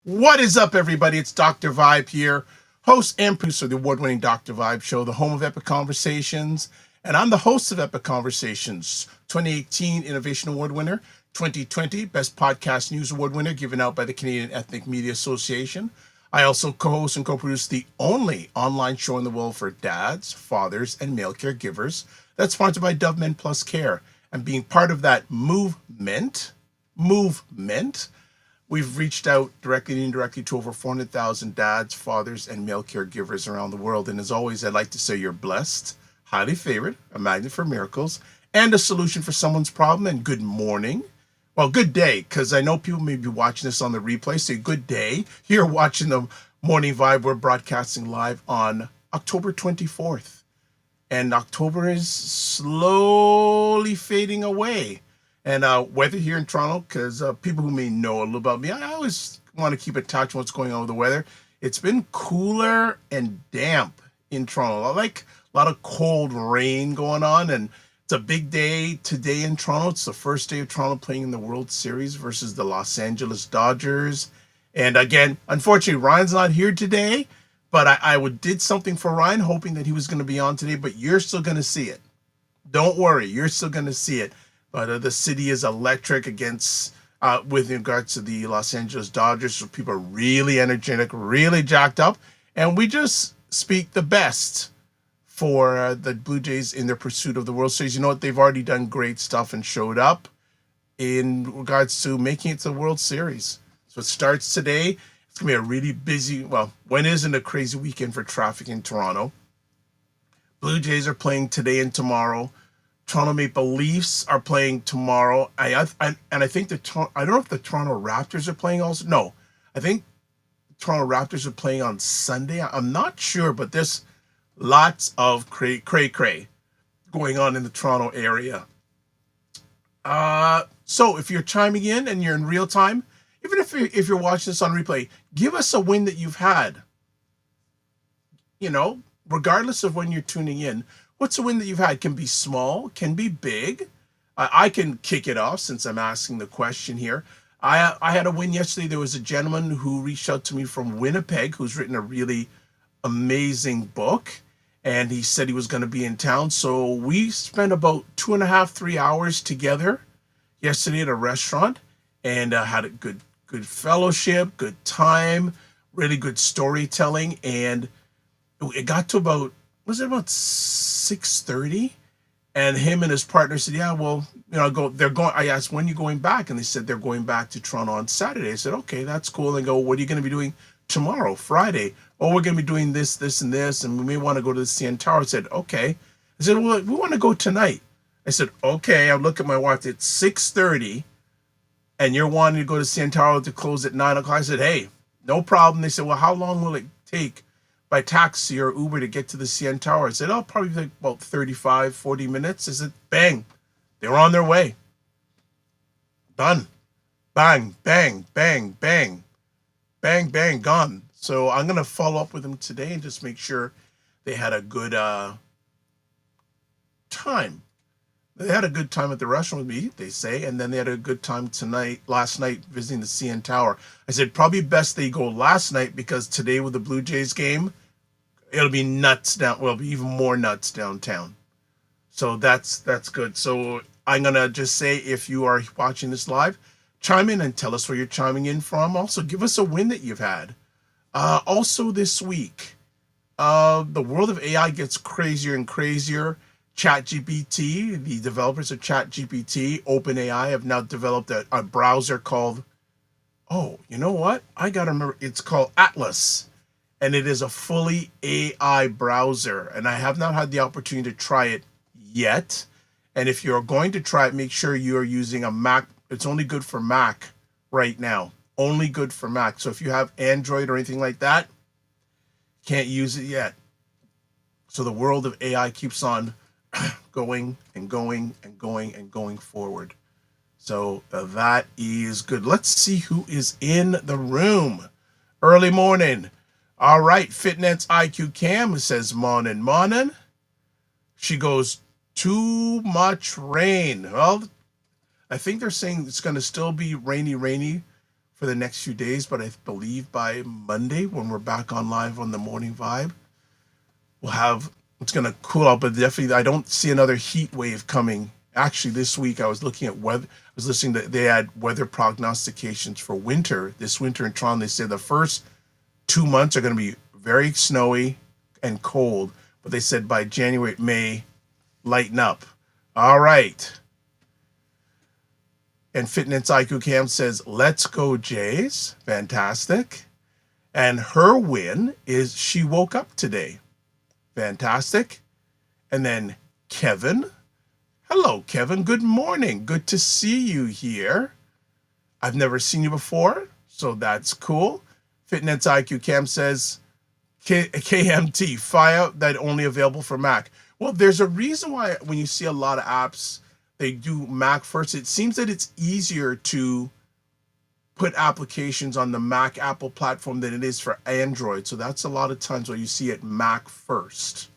What is up, everybody? It's Dr. Vibe here, host and producer of the award-winning Dr. Vibe Show, the home of Epic Conversations. And I'm the host of Epic Conversations, 2018 Innovation Award winner, 2020 Best Podcast News Award winner, given out by the Canadian Ethnic Media Association. I also co-host and co-produce the only online show in the world for dads, fathers, and male caregivers that's sponsored by Dove Men Plus Care. And being part of that movement, we've reached out directly and indirectly to over 400,000 dads, fathers, and male caregivers around the world. And as always, I'd like to say you're blessed, highly favored, a magnet for miracles, and a solution for someone's problem. And good morning. Well, good day, because I know people may be watching this on the replay. So good day. You're watching the Morning Vibe. We're broadcasting live on October 24th. And October is slowly fading away. And weather here in Toronto, because people who may know a little about me, I always want to keep in touch with what's going on with the weather. It's been cooler and damp in Toronto. I like a lot of cold rain going on, and it's a big day today in Toronto. It's the first day of Toronto playing in the World Series versus the Los Angeles Dodgers. And again, unfortunately, Ryan's not here today, but I did something for Ryan, hoping that he was going to be on today, but you're still going to see it. Don't worry, you're still going to see it. But the city is electric against, with regards to the Los Angeles Dodgers. So people are really energetic, really jacked up. And we just speak the best for the Blue Jays in their pursuit of the World Series. You know what? They've already done great stuff and showed up in regards to making it to the World Series. So it starts today. It's going to be a really busy, well, when isn't a crazy weekend for traffic in Toronto? Blue Jays are playing today and tomorrow. Toronto Maple Leafs are playing tomorrow. I think I don't know if the Toronto Raptors are playing also. No, I think the Toronto Raptors are playing on Sunday. I'm not sure, but there's lots of cray going on in the Toronto area. So if you're chiming in and you're in real time, even if you're watching this on replay, give us a win that you've had. You know, regardless of when you're tuning in. What's a win that you've had? Can be small, can be big. I can kick it off since I'm asking the question here. I had a win yesterday. There was a gentleman who reached out to me from Winnipeg who's written a really amazing book, and he said he was going to be in town. So we spent about 2.5, 3 hours together yesterday at a restaurant, and had a good fellowship, good time, really good storytelling, and it got to about 6:30, and him and his partner said, yeah, well, I asked, when are you going back? And they said they're going back to Toronto on Saturday. I said, okay, that's cool. And they go, what are you going to be doing tomorrow, Friday? Oh, we're going to be doing this, and this, and we may want to go to the CN Tower. I said, okay. I said, well, we want to go tonight. I said, okay. I look at my watch, it's 6:30, and you're wanting to go to CN Tower to close at 9 o'clock. I said, hey, no problem. They said, well, how long will it take by taxi or Uber to get to the CN Tower? I said, oh, probably like about 35, 40 minutes. I said, bang, they were on their way. Done. Bang, bang, bang, bang, bang, bang, gone. So I'm going to follow up with them today and just make sure they had a good time. They had a good time at the restaurant with me, they say, and then they had a good time last night, visiting the CN Tower. I said, probably best they go last night, because today with the Blue Jays game, it'll be nuts it'll be even more nuts downtown. So that's good. So I'm going to just say, if you are watching this live, chime in and tell us where you're chiming in from. Also, give us a win that you've had. Also this week, the world of AI gets crazier and crazier. ChatGPT, the developers of ChatGPT, OpenAI, have now developed a browser called, oh, you know what? I got to remember, it's called Atlas. And it is a fully AI browser. And I have not had the opportunity to try it yet. And if you're going to try it, make sure you are using a Mac. It's only good for Mac right now. Only good for Mac. So if you have Android or anything like that, can't use it yet. So the world of AI keeps on going and going and going and going forward. So that is good. Let's see who is in the room. Early morning. All right, Fitness IQ Cam says, morning. She goes, too much rain. Well, I think they're saying it's going to still be rainy for the next few days, but I believe by Monday when we're back on live on the Morning Vibe, it's going to cool out, but definitely I don't see another heat wave coming. Actually, this week I was looking at weather. I was listening to, they had weather prognostications for winter. This winter in Toronto, they said the first 2 months are going to be very snowy and cold, but they said by January it may lighten up. All right. And Fitness IQ Cam says, let's go Jays. Fantastic. And her win is she woke up today. Fantastic. And then Kevin. Hello, Kevin. Good morning. Good to see you here. I've never seen you before, so that's cool. Fitness IQ Cam says, KMT, file that only available for Mac. Well, there's a reason why when you see a lot of apps, they do Mac first. It seems that it's easier to put applications on the Mac Apple platform than it is for Android. So that's a lot of times where you see it Mac first.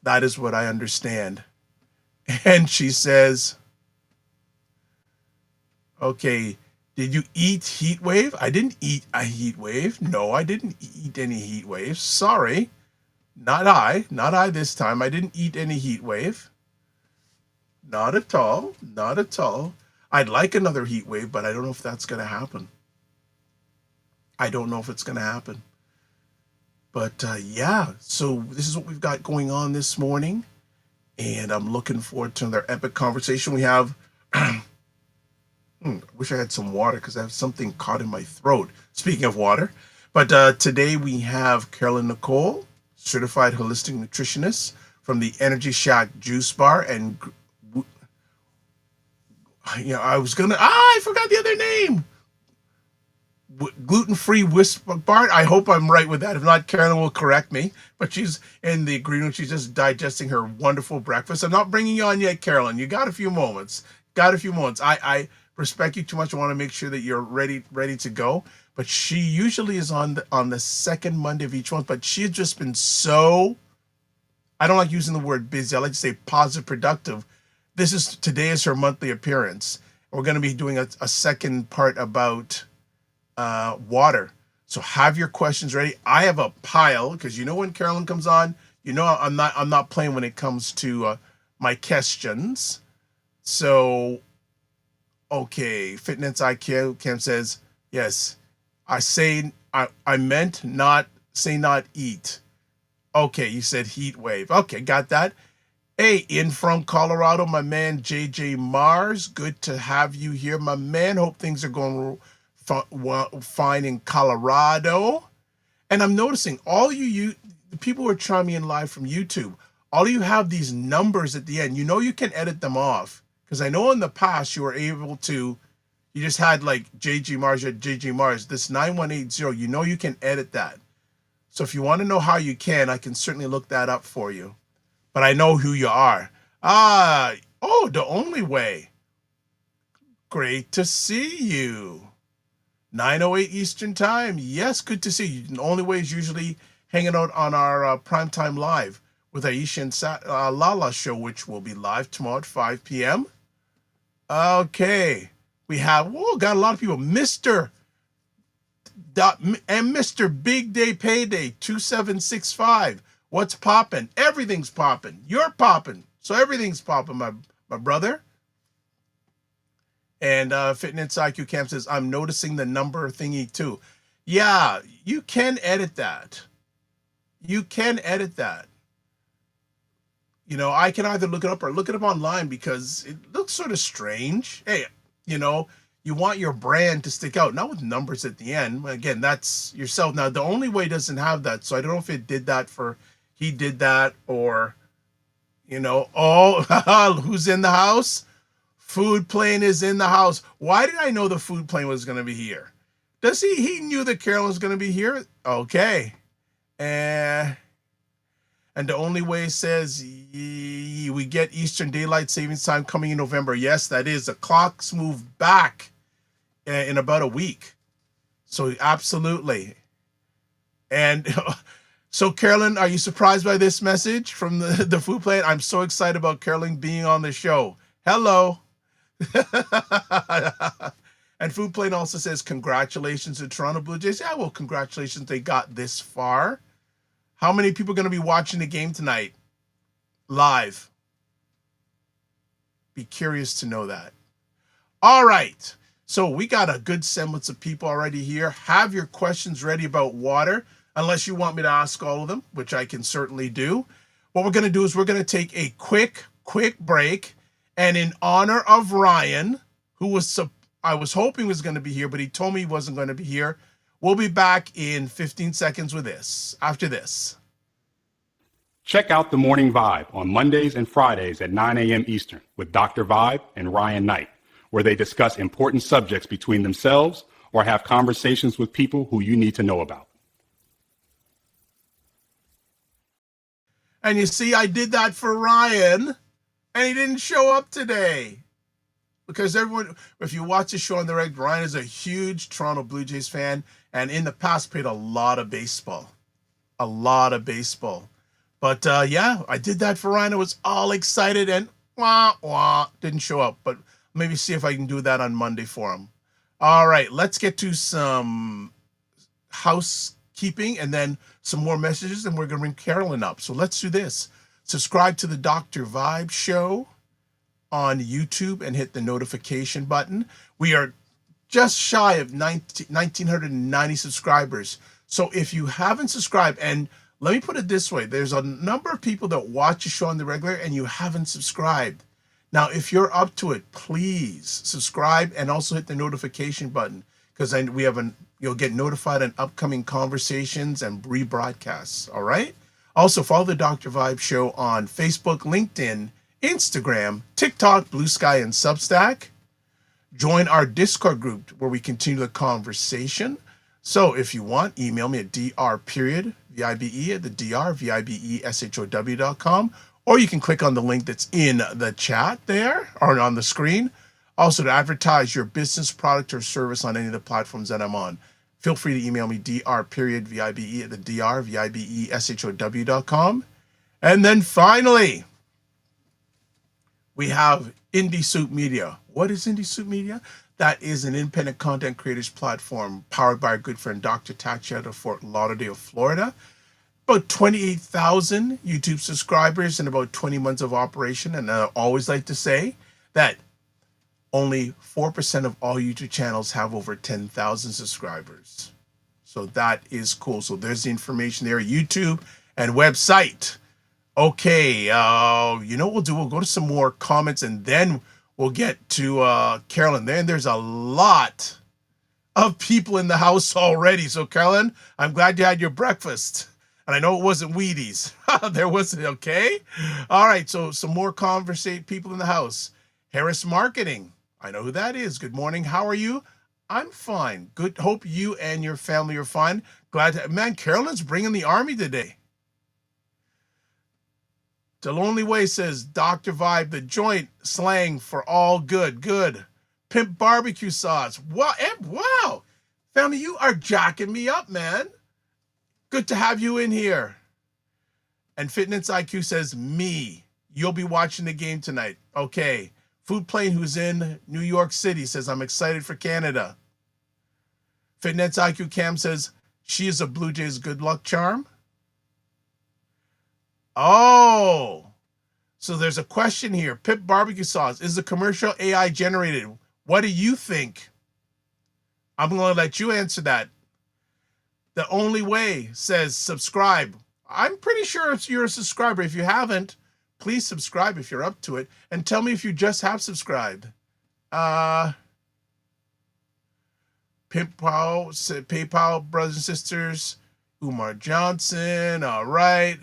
That is what I understand. And she says, okay, did you eat heat wave? I didn't eat a heat wave. No, I didn't eat any heat waves. Sorry. Not I this time. I didn't eat any heat wave. Not at all. Not at all. I'd like another heat wave, but I don't know if that's going to happen. I don't know if it's going to happen. But yeah, so this is what we've got going on this morning. And I'm looking forward to another epic conversation. We have, I wish I had some water because I have something caught in my throat. Speaking of water. But today we have Carolyn Nichol, Certified Holistic Nutritionist from the Energy Shack Juice Bar. And, I forgot the other name. Gluten-free Whisper Bar. I hope I'm right with that. If not, Carolyn will correct me. But she's in the green room. She's just digesting her wonderful breakfast. I'm not bringing you on yet, Carolyn. You got a few moments. I respect you too much. I want to make sure that you're ready to go. But she usually is on the second Monday of each month. But she's just been so, I don't like using the word busy. I like to say positive, productive. Today is her monthly appearance. We're going to be doing a second part about water. So have your questions ready. I have a pile because when Carolyn comes on, I'm not playing when it comes to my questions. So okay, Fitness IQ Cam says yes. I meant not eat. Okay, you said heat wave. Okay, got that. Hey, in from Colorado, my man JJ Mars. Good to have you here, my man. Hope things are going fine in Colorado. And I'm noticing all the people who are trying me in live from YouTube, all of you have these numbers at the end. You can edit them off. Because I know in the past you were able to, you just had like JJ Mars, this 9180, you can edit that. So if you want to know how you can, I can certainly look that up for you. But I know who you are. The only way. Great to see you. 9:08 Eastern Time. Yes, good to see you. The only way is usually hanging out on our Primetime Live with Aisha and Lala show, which will be live tomorrow at 5 p.m. Okay. We have, got a lot of people. Mr. Big Day Payday 2765. What's popping? Everything's popping. You're popping. So everything's popping, my brother. And Fitness IQ Cam says, I'm noticing the number thingy too. Yeah, you can edit that. I can either look it up or look it up online because it looks sort of strange. Hey, you want your brand to stick out, not with numbers at the end. Again, that's yourself. Now, the only way doesn't have that. So I don't know if it did that he did that or, who's in the house? Food Plane is in the house. Why did I know the Food Plane was going to be here? Does he knew that Carolyn was going to be here? Okay. And the only way says we get Eastern Daylight Savings Time coming in November. Yes, that is. The clocks move back in about a week. So absolutely. And so Carolyn, are you surprised by this message from the Food Plane? I'm so excited about Carolyn being on the show. Hello. And Food Plane also says, congratulations to Toronto Blue Jays. Yeah, well, congratulations. They got this far. How many people are going to be watching the game tonight live? Be curious to know that. All right. So we got a good semblance of people already here. Have your questions ready about water, unless you want me to ask all of them, which I can certainly do. What we're going to do is we're going to take a quick break. And in honor of Ryan, who I was hoping was going to be here, but he told me he wasn't going to be here, we'll be back in 15 seconds with this, after this. Check out The Morning Vibe on Mondays and Fridays at 9 a.m. Eastern with Dr. Vibe and Ryan Knight, where they discuss important subjects between themselves or have conversations with people who you need to know about. And you see, I did that for Ryan, and he didn't show up today. Because everyone, if you watch the show on the regular, Ryan is a huge Toronto Blue Jays fan, and in the past played a lot of baseball. A lot of baseball. But yeah, I did that for Ryan. I was all excited and didn't show up. But maybe see if I can do that on Monday for him. All right, let's get to some housekeeping and then some more messages, and we're going to bring Carolyn up. So let's do this. Subscribe to the Dr. Vibe Show on YouTube and hit the notification button. We are just shy of 1,990 subscribers. So if you haven't subscribed, and let me put it this way, there's a number of people that watch the show on the regular and you haven't subscribed. Now, if you're up to it, please subscribe and also hit the notification button, because then you'll get notified on upcoming conversations and rebroadcasts. All right. Also, follow the Dr. Vibe Show on Facebook, LinkedIn, Instagram, TikTok, Blue Sky, and Substack. Join our Discord group where we continue the conversation. So if you want, email me at dr.vibe@thedrvibeshow.com, or you can click on the link that's in the chat there or on the screen. Also, to advertise your business, product, or service on any of the platforms that I'm on, feel free to email me dr.vibe@thedrvibeshow.com. And then finally, we have Indie Soup Media. What is Indie Soup Media? That is an independent content creators platform powered by our good friend Dr. Tachi out of Fort Lauderdale, Florida. About 28,000 YouTube subscribers and about 20 months of operation. And I always like to say that only 4% of all YouTube channels have over 10,000 subscribers. So that is cool. So there's the information there, YouTube and website. Okay, you know what we'll do? We'll go to some more comments and then we'll get to Carolyn. Then there's a lot of people in the house already. So Carolyn, I'm glad you had your breakfast. And I know it wasn't Wheaties. There wasn't, okay? All right, so some more people in the house. Harris Marketing. I know who that is. Good morning. How are you? I'm fine. Good. Hope you and your family are fine. Man, Carolyn's bringing the army today. The Lonely Way says, Dr. Vibe, the joint slang for all good. Good. Pimp barbecue sauce. Wow. Family, you are jacking me up, man. Good to have you in here. And Fitness IQ says, me. You'll be watching the game tonight. Okay. Food Plane, who's in New York City, says, I'm excited for Canada. Fitness IQ Cam says, she is a Blue Jays good luck charm. Oh, so there's a question here. Pip barbecue sauce. Is the commercial AI generated? What do you think? I'm going to let you answer that. The Only Way says subscribe. I'm pretty sure if you're a subscriber. If you haven't, please subscribe if you're up to it. And tell me if you just have subscribed. PayPal, brothers and sisters. Umar Johnson. All right.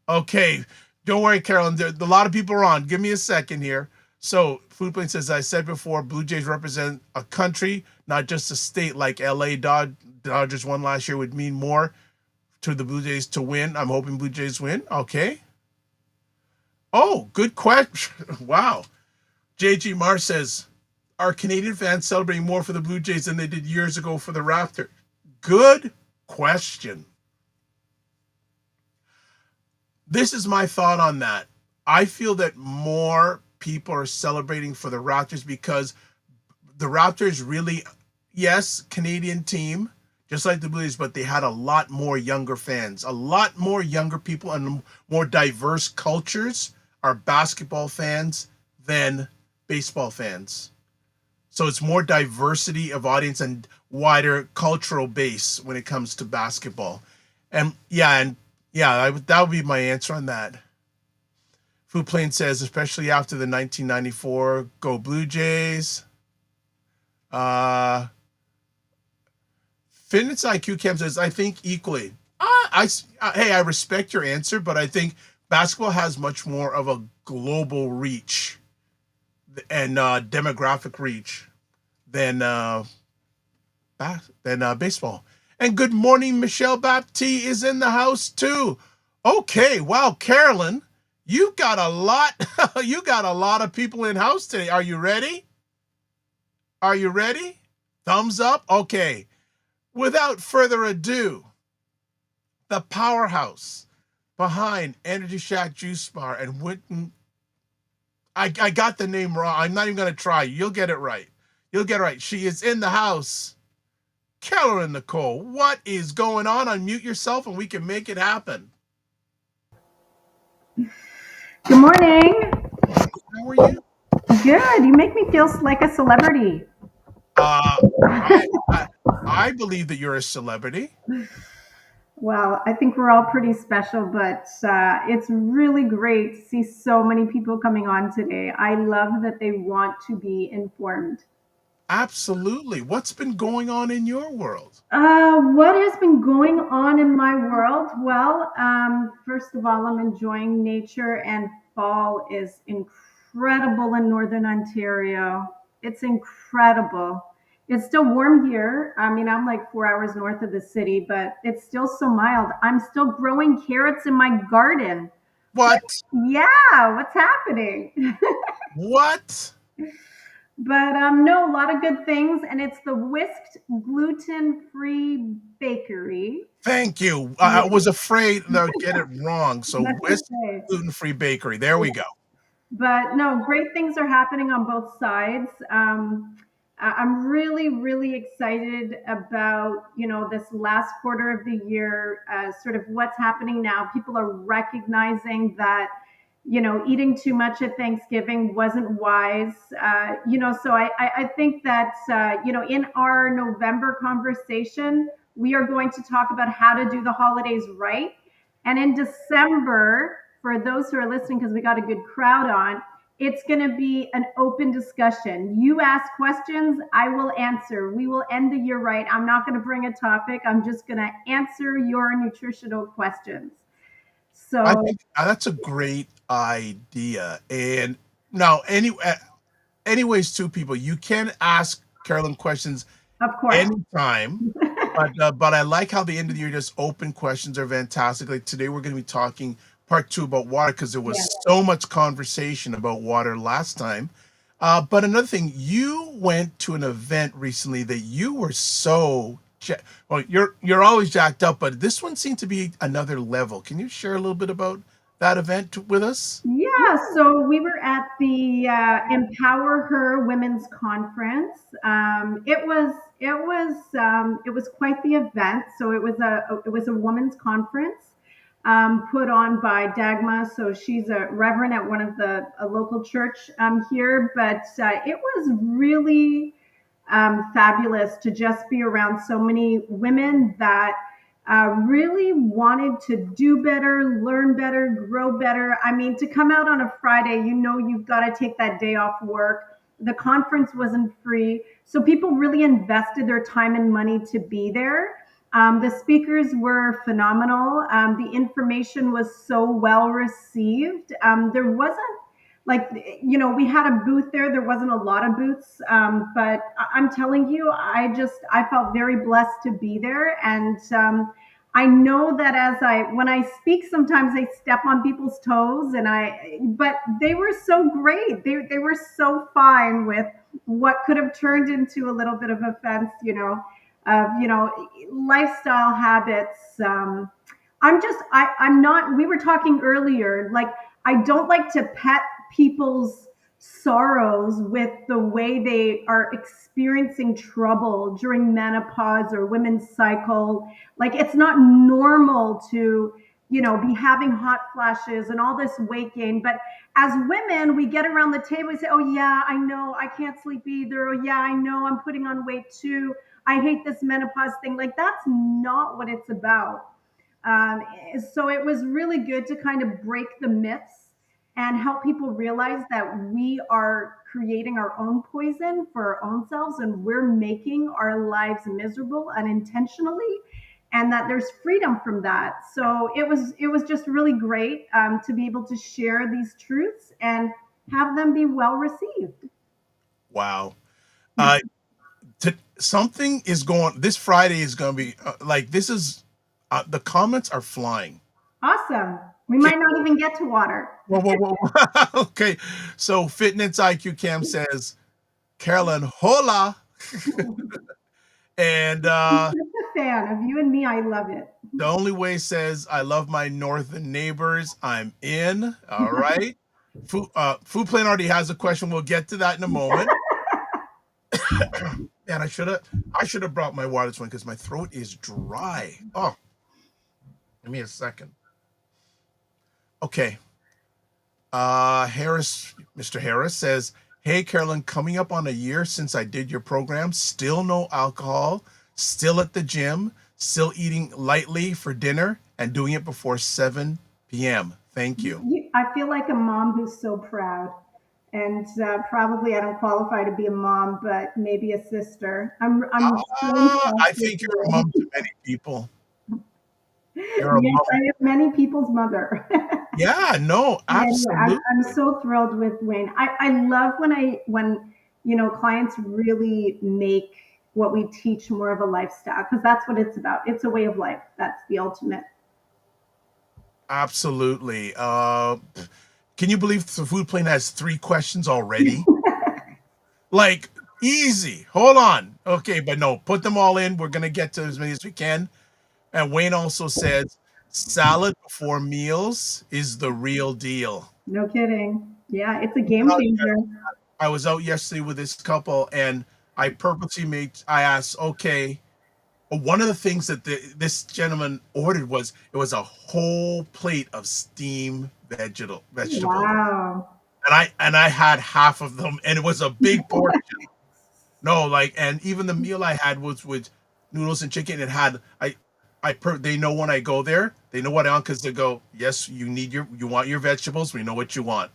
Okay, don't worry, Carolyn. A lot of people are on. Give me a second here. So, Food Plane says, I said before, Blue Jays represent a country, not just a state. Like LA Dodgers won last year would mean more to the Blue Jays to win. I'm hoping Blue Jays win. Okay. Oh, good question. Wow. JG Mar says, are Canadian fans celebrating more for the Blue Jays than they did years ago for the Raptors? Good question. This is my thought on that. I feel that more people are celebrating for the Raptors because the Raptors really, yes, Canadian team, just like the Blues, but they had a lot more younger fans, a lot more younger people, and more diverse cultures are basketball fans than baseball fans. So it's more diversity of audience and wider cultural base when it comes to basketball. That would be my answer on that. Food Plane says, especially after the 1994 Go Blue Jays. Uh, Fitness IQ Cam says, I think equally. Hey, I respect your answer, but I think basketball has much more of a global reach and demographic reach than baseball. And good morning, Michelle Baptiste is in the house too. Okay, wow, Carolyn, you got a lot. You got a lot of people in house today. Are you ready? Are you ready? Thumbs up. Okay. Without further ado, the powerhouse behind Energy Shack Juice Bar and Winton. I got the name wrong. I'm not even going to try. You'll get it right. You'll get it right. She is in the house. Carolyn Nichol, what is going on? Unmute yourself and we can make it happen. Good morning. How are you? Good. You make me feel like a celebrity. I believe that you're a celebrity. Well, I think we're all pretty special, but it's really great to see so many people coming on today. I love that they want to be informed. Absolutely. What's been going on in your world? What has been going on in my world? Well, first of all, I'm enjoying nature, and fall is incredible in Northern Ontario. It's incredible. It's still warm here. I mean, I'm like 4 hours north of the city, but it's still so mild. I'm still growing carrots in my garden. What? Yeah, what's happening? What? But no, a lot of good things, and it's the whisked gluten-free bakery. Thank you. I was afraid that I would get it wrong. So That's Whisk okay. Gluten-Free Bakery. There we go. But no, great things are happening on both sides. I'm really, really excited about, this last quarter of the year, sort of what's happening now. People are recognizing that, eating too much at Thanksgiving wasn't wise. So I think that, in our November conversation, we are going to talk about how to do the holidays right. And in December, for those who are listening, because we got a good crowd on, it's going to be an open discussion. You ask questions, I will answer. We will end the year right. I'm not going to bring a topic. I'm just going to answer your nutritional questions. So I think that's a great idea. And now, anyways, two people, you can ask Carolyn questions of course, anytime. But I like how the end of the year just open questions are fantastic. Like today, we're going to be talking part 2 about water because there was so much conversation about water last time. But another thing, you went to an event recently that you were well, you're always jacked up, but this one seemed to be another level. Can you share a little bit about that event with us? Yeah, so we were at the Empower Her Women's Conference. It was quite the event. So it was a women's conference put on by Dagma. So she's a reverend at one of a local church here. But it was really fabulous to just be around so many women that really wanted to do better, learn better, grow better. I mean, to come out on a Friday, you've got to take that day off work. The conference wasn't free. So people really invested their time and money to be there. The speakers were phenomenal. The information was so well received. There wasn't we had a booth there. There wasn't a lot of booths, but I'm telling you, I felt very blessed to be there. And I know that when I speak, sometimes I step on people's toes, but they were so great. They were so fine with what could have turned into a little bit of offense, lifestyle habits. I'm not, we were talking earlier, like, I don't like to pet people's sorrows with the way they are experiencing trouble during menopause or women's cycle. Like, it's not normal to, be having hot flashes and all this weight gain. But as women, we get around the table and say, oh yeah, I know, I can't sleep either. Oh yeah, I know, I'm putting on weight too. I hate this menopause thing. Like, that's not what it's about. Um, so it was really good to kind of break the myths and help people realize that we are creating our own poison for our own selves, and we're making our lives miserable unintentionally, and that there's freedom from that. So it was just really great, to be able to share these truths and have them be well received. Wow. Uh, Something is going. This Friday is going to be like this is. The comments are flying. Awesome. We Okay. might not even get to water. Whoa. Okay. So Fitness IQ Cam says, Carolyn, hola. And I'm such a fan of you and me. I love it. The Only Way says, I love my northern neighbors. I'm in. All right. Food Plan already has a question. We'll get to that in a moment. And I should have brought my water this one because my throat is dry. Oh, give me a second. Okay. Mr. Harris says, hey, Carolyn, coming up on a year since I did your program, still no alcohol, still at the gym, still eating lightly for dinner, and doing it before 7 p.m. Thank you. I feel like a mom who's so proud. And probably I don't qualify to be a mom, but maybe a sister. I'm so I impressed with think you're a you. mom to many people. You're a Yes, mom. I am many people's mother. Yeah, no, Anyway, absolutely. I'm so thrilled with Wayne. I love when clients really make what we teach more of a lifestyle, because that's what it's about. It's a way of life. That's the ultimate. Absolutely. Can you believe the food plane has 3 questions already? Like, easy. Hold on. Okay, but no, put them all in. We're gonna get to as many as we can. And Wayne also says, salad before meals is the real deal. No kidding. Yeah, it's a game changer. I was out yesterday with this couple, and I asked, okay, one of the things that this gentleman ordered was it was a whole plate of steamed vegetables, Wow. and I had half of them, and it was a big portion. No, like, and even the meal I had was with noodles and chicken. It had they know when I go there, they know what I want because they go, yes, you want your vegetables. We know what you want.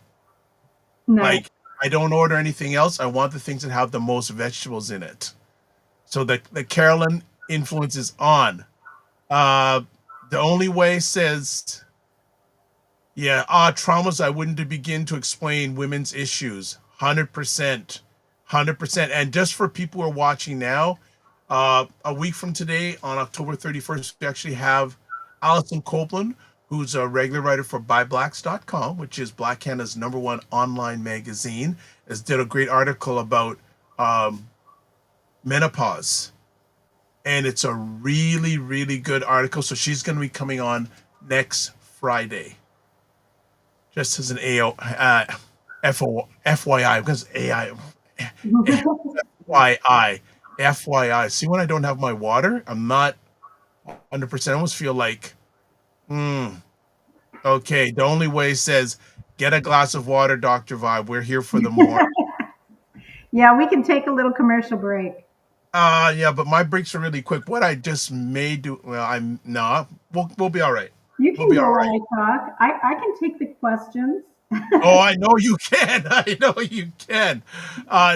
Nice. Like, I don't order anything else. I want the things that have the most vegetables in it. So the Carolyn influence is on. The Only Way says, yeah, traumas I wouldn't begin to explain women's issues. 100%. 100%. And just for people who are watching now, a week from today, on October 31st, we actually have Allison Copeland, who's a regular writer for BuyBlacks.com, which is Black Canada's #1 online magazine, has did a great article about menopause. And it's a really, really good article. So she's going to be coming on next Friday. Just as an FYI, because FYI. See, when I don't have my water, I'm not 100%. I almost feel like, okay. The Only Way says, get a glass of water, Dr. Vibe. We're here for the morning. Yeah, we can take a little commercial break. Yeah, but my breaks are really quick. What I just may do, well, we'll be all right. You We'll can be go all while right. I talk. I can take the questions. Oh, I know you can. I know you can.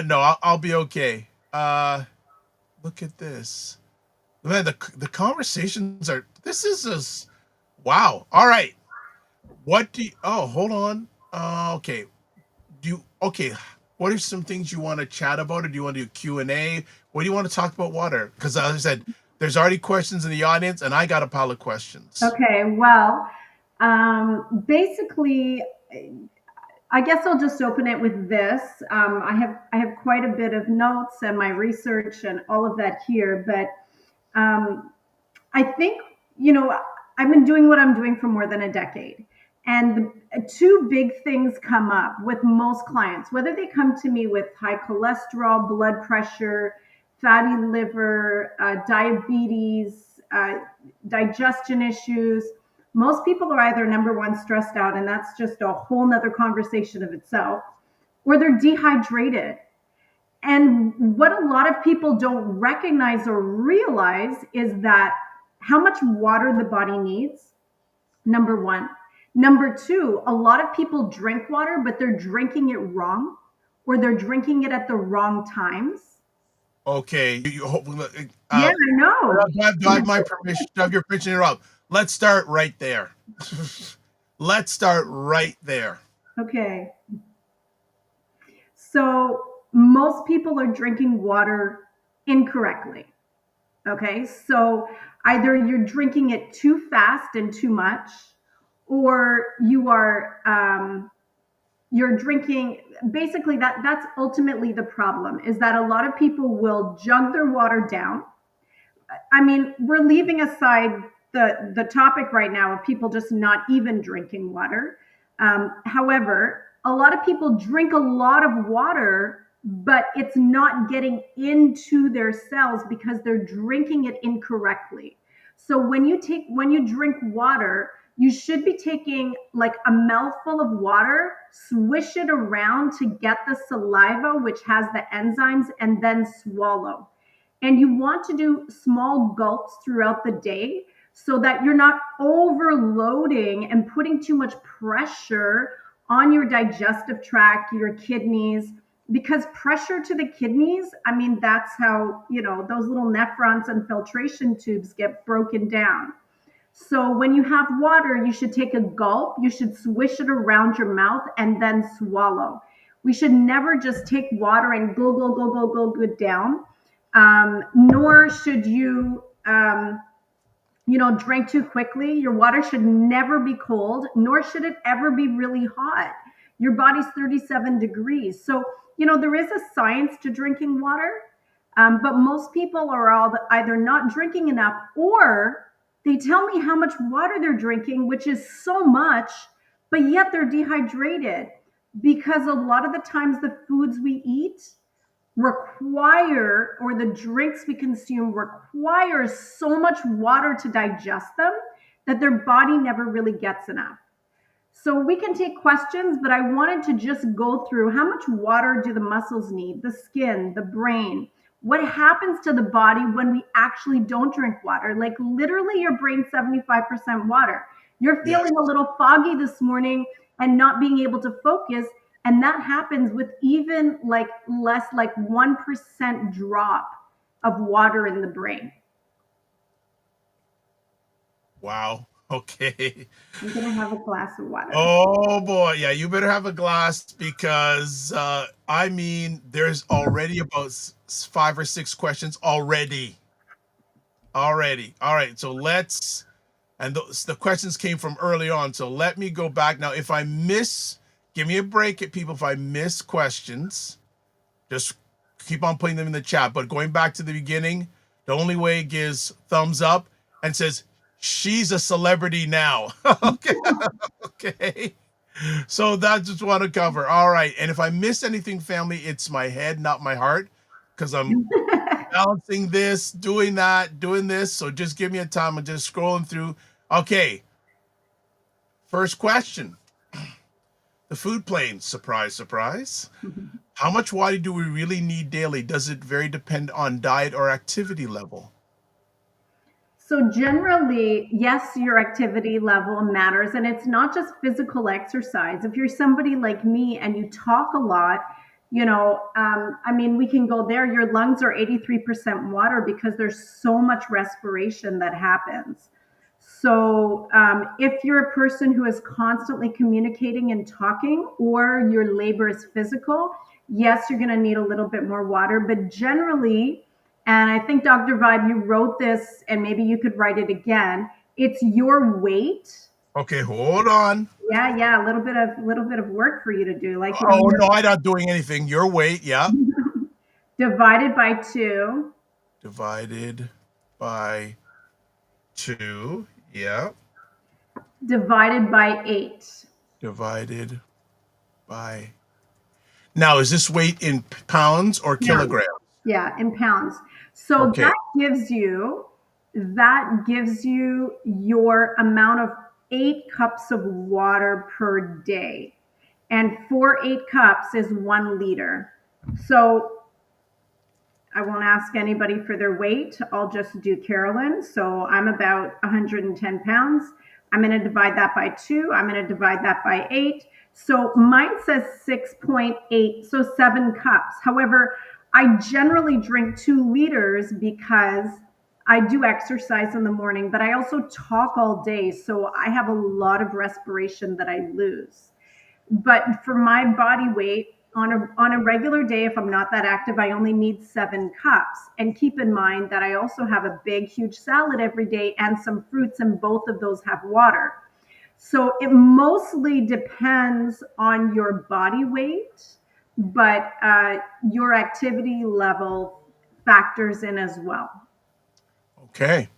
No, I'll be okay. Look at this. Man, the conversations are. This is just wow. All right. What do you? Oh, hold on. Okay. Okay? What are some things you want to chat about, or do you want to do Q&A? What do you want to talk about? Water? Because as I said, there's already questions in the audience, and I got a pile of questions. Okay, well, basically, I guess I'll just open it with this. I have quite a bit of notes and my research and all of that here, but I think I've been doing what I'm doing for more than a decade, And two big things come up with most clients, whether they come to me with high cholesterol, blood pressure, fatty liver, diabetes, digestion issues. Most people are either number one, stressed out, and that's just a whole nother conversation of itself, or they're dehydrated. And what a lot of people don't recognize or realize is that how much water the body needs, number one. Number two, a lot of people drink water, but they're drinking it wrong, or they're drinking it at the wrong times. Okay. Yeah, I know. Do I have my permission? Do I have your permission to interrupt? Let's start right there. Let's start right there. Okay. So most people are drinking water incorrectly. Okay. So either you're drinking it too fast and too much, or you're drinking, basically that's ultimately the problem, is that a lot of people will jug their water down. I mean, we're leaving aside the topic right now of people just not even drinking water. However, a lot of people drink a lot of water, but it's not getting into their cells because they're drinking it incorrectly. So when you drink water, you should be taking like a mouthful of water, swish it around to get the saliva, which has the enzymes, and then swallow. And you want to do small gulps throughout the day so that you're not overloading and putting too much pressure on your digestive tract, your kidneys, because pressure to the kidneys, I mean, that's how, those little nephrons and filtration tubes get broken down. So when you have water, you should take a gulp, you should swish it around your mouth and then swallow. We should never just take water and go down. Nor should you, drink too quickly. Your water should never be cold, nor should it ever be really hot. Your body's 37 degrees. So, there is a science to drinking water, but most people are either not drinking enough, or they tell me how much water they're drinking, which is so much, but yet they're dehydrated, because a lot of the times the foods we eat require, or the drinks we consume require so much water to digest them that their body never really gets enough. So we can take questions, but I wanted to just go through how much water do the muscles need, the skin, the brain. What happens to the body when we actually don't drink water? Like literally your brain's 75% water. You're feeling a little foggy this morning and not being able to focus. And that happens with even like less, like 1% drop of water in the brain. Wow. Okay. I'm going to have a glass of water. Oh boy. Yeah, you better have a glass, because there's already about 5 or 6 questions already. All right. So and the questions came from early on. So let me go back now. If I miss, give me a break, people. If I miss questions, just keep on putting them in the chat. But going back to the beginning, the only way gives thumbs up and says, she's a celebrity now. Okay. Okay. So that's just want to cover. All right. And if I miss anything, family, it's my head, not my heart, because I'm balancing this, doing that, doing this. So just give me a time. I'm just scrolling through. Okay. First question. The food plane. Surprise, surprise. How much water do we really need daily? Does it very depend on diet or activity level? So generally, yes, your activity level matters, and it's not just physical exercise. If you're somebody like me and you talk a lot, we can go there. Your lungs are 83% water because there's so much respiration that happens. So if you're a person who is constantly communicating and talking, or your labor is physical, yes, you're going to need a little bit more water. But generally, and I think Dr. Vibe, you wrote this, and maybe you could write it again, it's your weight. Okay, hold on. Yeah, a little bit of work for you to do. Like, no, I'm not doing anything. Your weight, yeah. Divided by 2. Divided by 2, yeah. divided by 8. Divided by. Now, is this weight in pounds or Yeah. kilograms? Yeah, in pounds. So Okay. that gives you your amount of 8 cups of water per day. And for 8 cups is 1 liter. So I won't ask anybody for their weight. I'll just do Carolyn. So I'm about 110 pounds. I'm going to divide that by 2. I'm going to divide that by 8. So mine says 6.8, so 7 cups. However, I generally drink 2 liters because I do exercise in the morning, but I also talk all day. So I have a lot of respiration that I lose. But for my body weight, on a regular day, if I'm not that active, I only need 7 cups. And keep in mind that I also have a big, huge salad every day and some fruits, and both of those have water. So it mostly depends on your body weight, but your activity level factors in as well. Okay.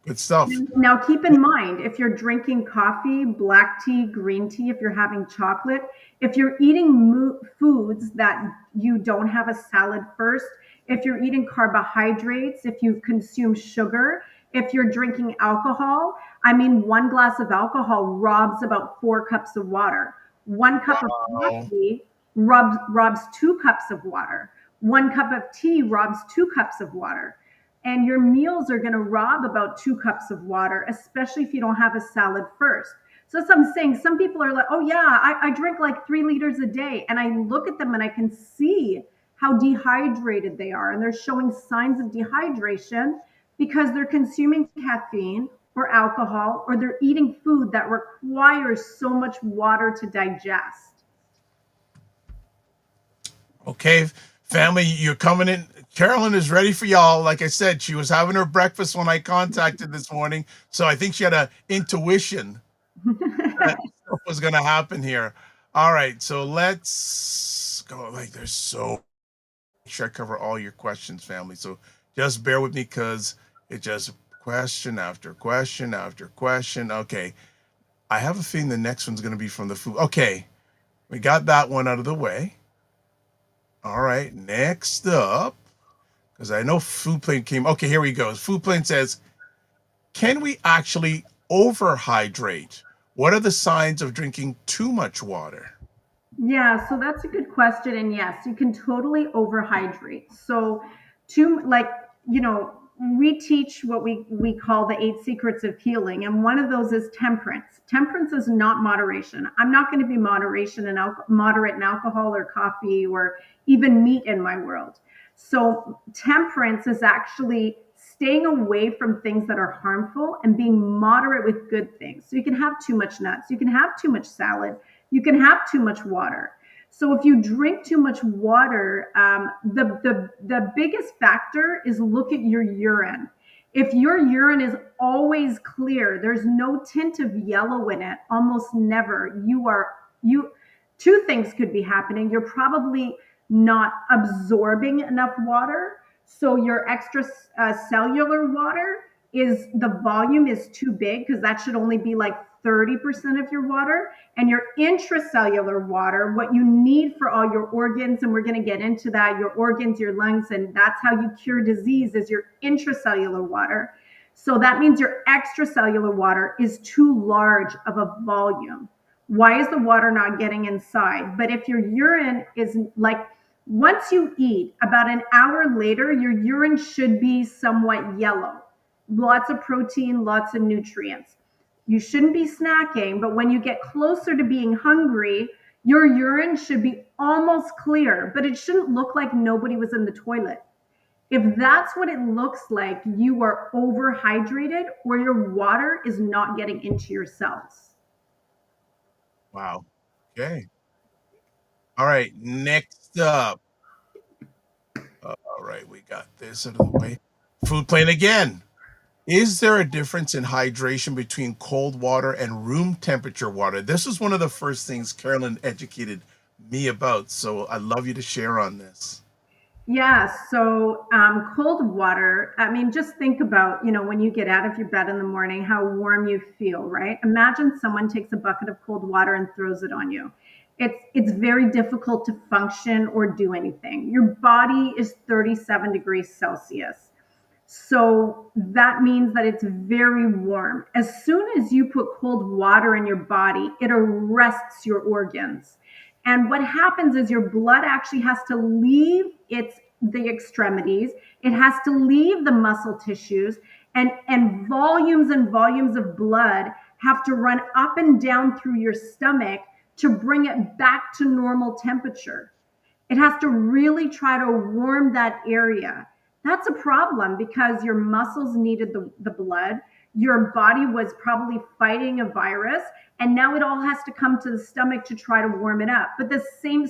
Good stuff. Now, keep in mind, if you're drinking coffee, black tea, green tea, if you're having chocolate, if you're eating foods that you don't have a salad first, if you're eating carbohydrates, if you consume sugar, if you're drinking alcohol, I mean, 1 glass of alcohol robs about 4 cups of water. 1 cup of Wow. coffee robs 2 cups of water. 1 cup of tea robs 2 cups of water. And your meals are going to rob about 2 cups of water, especially if you don't have a salad first. So as I'm saying, some people are like, oh yeah, I drink like 3 liters a day. And I look at them and I can see how dehydrated they are. And they're showing signs of dehydration because they're consuming caffeine or alcohol, or they're eating food that requires so much water to digest. Okay, family, you're coming in. Carolyn is ready for y'all. Like I said, she was having her breakfast when I contacted this morning. So I think she had an intuition that stuff was going to happen here. All right, so let's go. Like, there's so sure I cover all your questions, family. So just bear with me because it just question after question after question. Okay, I have a feeling the next one's going to be from the food. Okay, we got that one out of the way. All right, next up, because I know Food Plane came. Okay, here we go. Food Plane says, can we actually overhydrate? What are the signs of drinking too much water? Yeah, so that's a good question. And yes, you can totally overhydrate. So, to like, you know, we teach what we call the 8 secrets of healing. And one of those is temperance. Temperance is not moderation. I'm not going to be moderate in alcohol or coffee or even meat in my world. So, temperance is actually staying away from things that are harmful and being moderate with good things. So, you can have too much nuts, you can have too much salad, you can have too much water. So if you drink too much water, the biggest factor is look at your urine. If your urine is always clear, there's no tint of yellow in it, almost never. You two things could be happening. You're probably not absorbing enough water, so your extra cellular water is the volume is too big because that should only be like 30% of your water, and your intracellular water, what you need for all your organs, and we're going to get into that, your organs, your lungs, and that's how you cure disease is your intracellular water. So that means your extracellular water is too large of a volume. Why is the water not getting inside? But if your urine is like, once you eat, about an hour later, your urine should be somewhat yellow. Lots of protein, lots of nutrients. You shouldn't be snacking, but when you get closer to being hungry, your urine should be almost clear, but it shouldn't look like nobody was in the toilet. If that's what it looks like, you are overhydrated or your water is not getting into your cells. Wow. Okay. All right. Next up. All right. We got this out of the way. Food Plane again. Is there a difference in hydration between cold water and room temperature water? This was one of the first things Carolyn educated me about. So I'd love you to share on this. Yeah, so cold water, I mean, just think about, when you get out of your bed in the morning, how warm you feel, right? Imagine someone takes a bucket of cold water and throws it on you. It's very difficult to function or do anything. Your body is 37 degrees Celsius. So that means that it's very warm. As soon as you put cold water in your body, it arrests your organs. And what happens is your blood actually has to leave the extremities. It has to leave the muscle tissues, and volumes of blood have to run up and down through your stomach to bring it back to normal temperature. It has to really try to warm that area. That's a problem because your muscles needed the blood. Your body was probably fighting a virus, and now it all has to come to the stomach to try to warm it up. But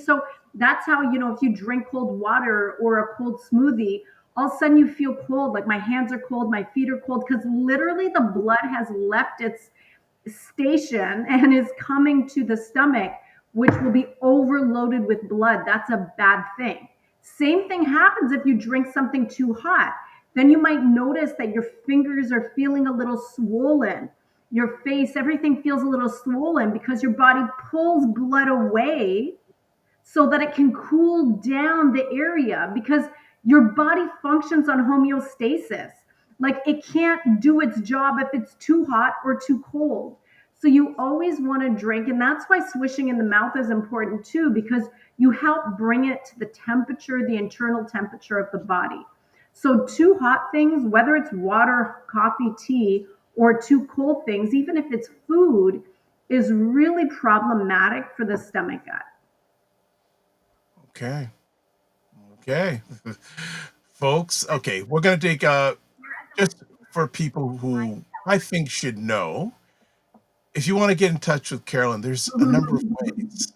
so that's how, if you drink cold water or a cold smoothie, all of a sudden you feel cold, like my hands are cold, my feet are cold, because literally the blood has left its station and is coming to the stomach, which will be overloaded with blood. That's a bad thing. Same thing happens if you drink something too hot. Then you might notice that your fingers are feeling a little swollen. Your face, everything feels a little swollen because your body pulls blood away so that it can cool down the area, because your body functions on homeostasis. Like, it can't do its job if it's too hot or too cold. So you always want to drink, and that's why swishing in the mouth is important too, because you help bring it to the temperature, the internal temperature of the body. So too hot things, whether it's water, coffee, tea, or too cold things, even if it's food, is really problematic for the stomach gut. Okay. Okay. Folks, okay, we're going to take just for people who I think should know, if you want to get in touch with Carolyn, there's a number of ways.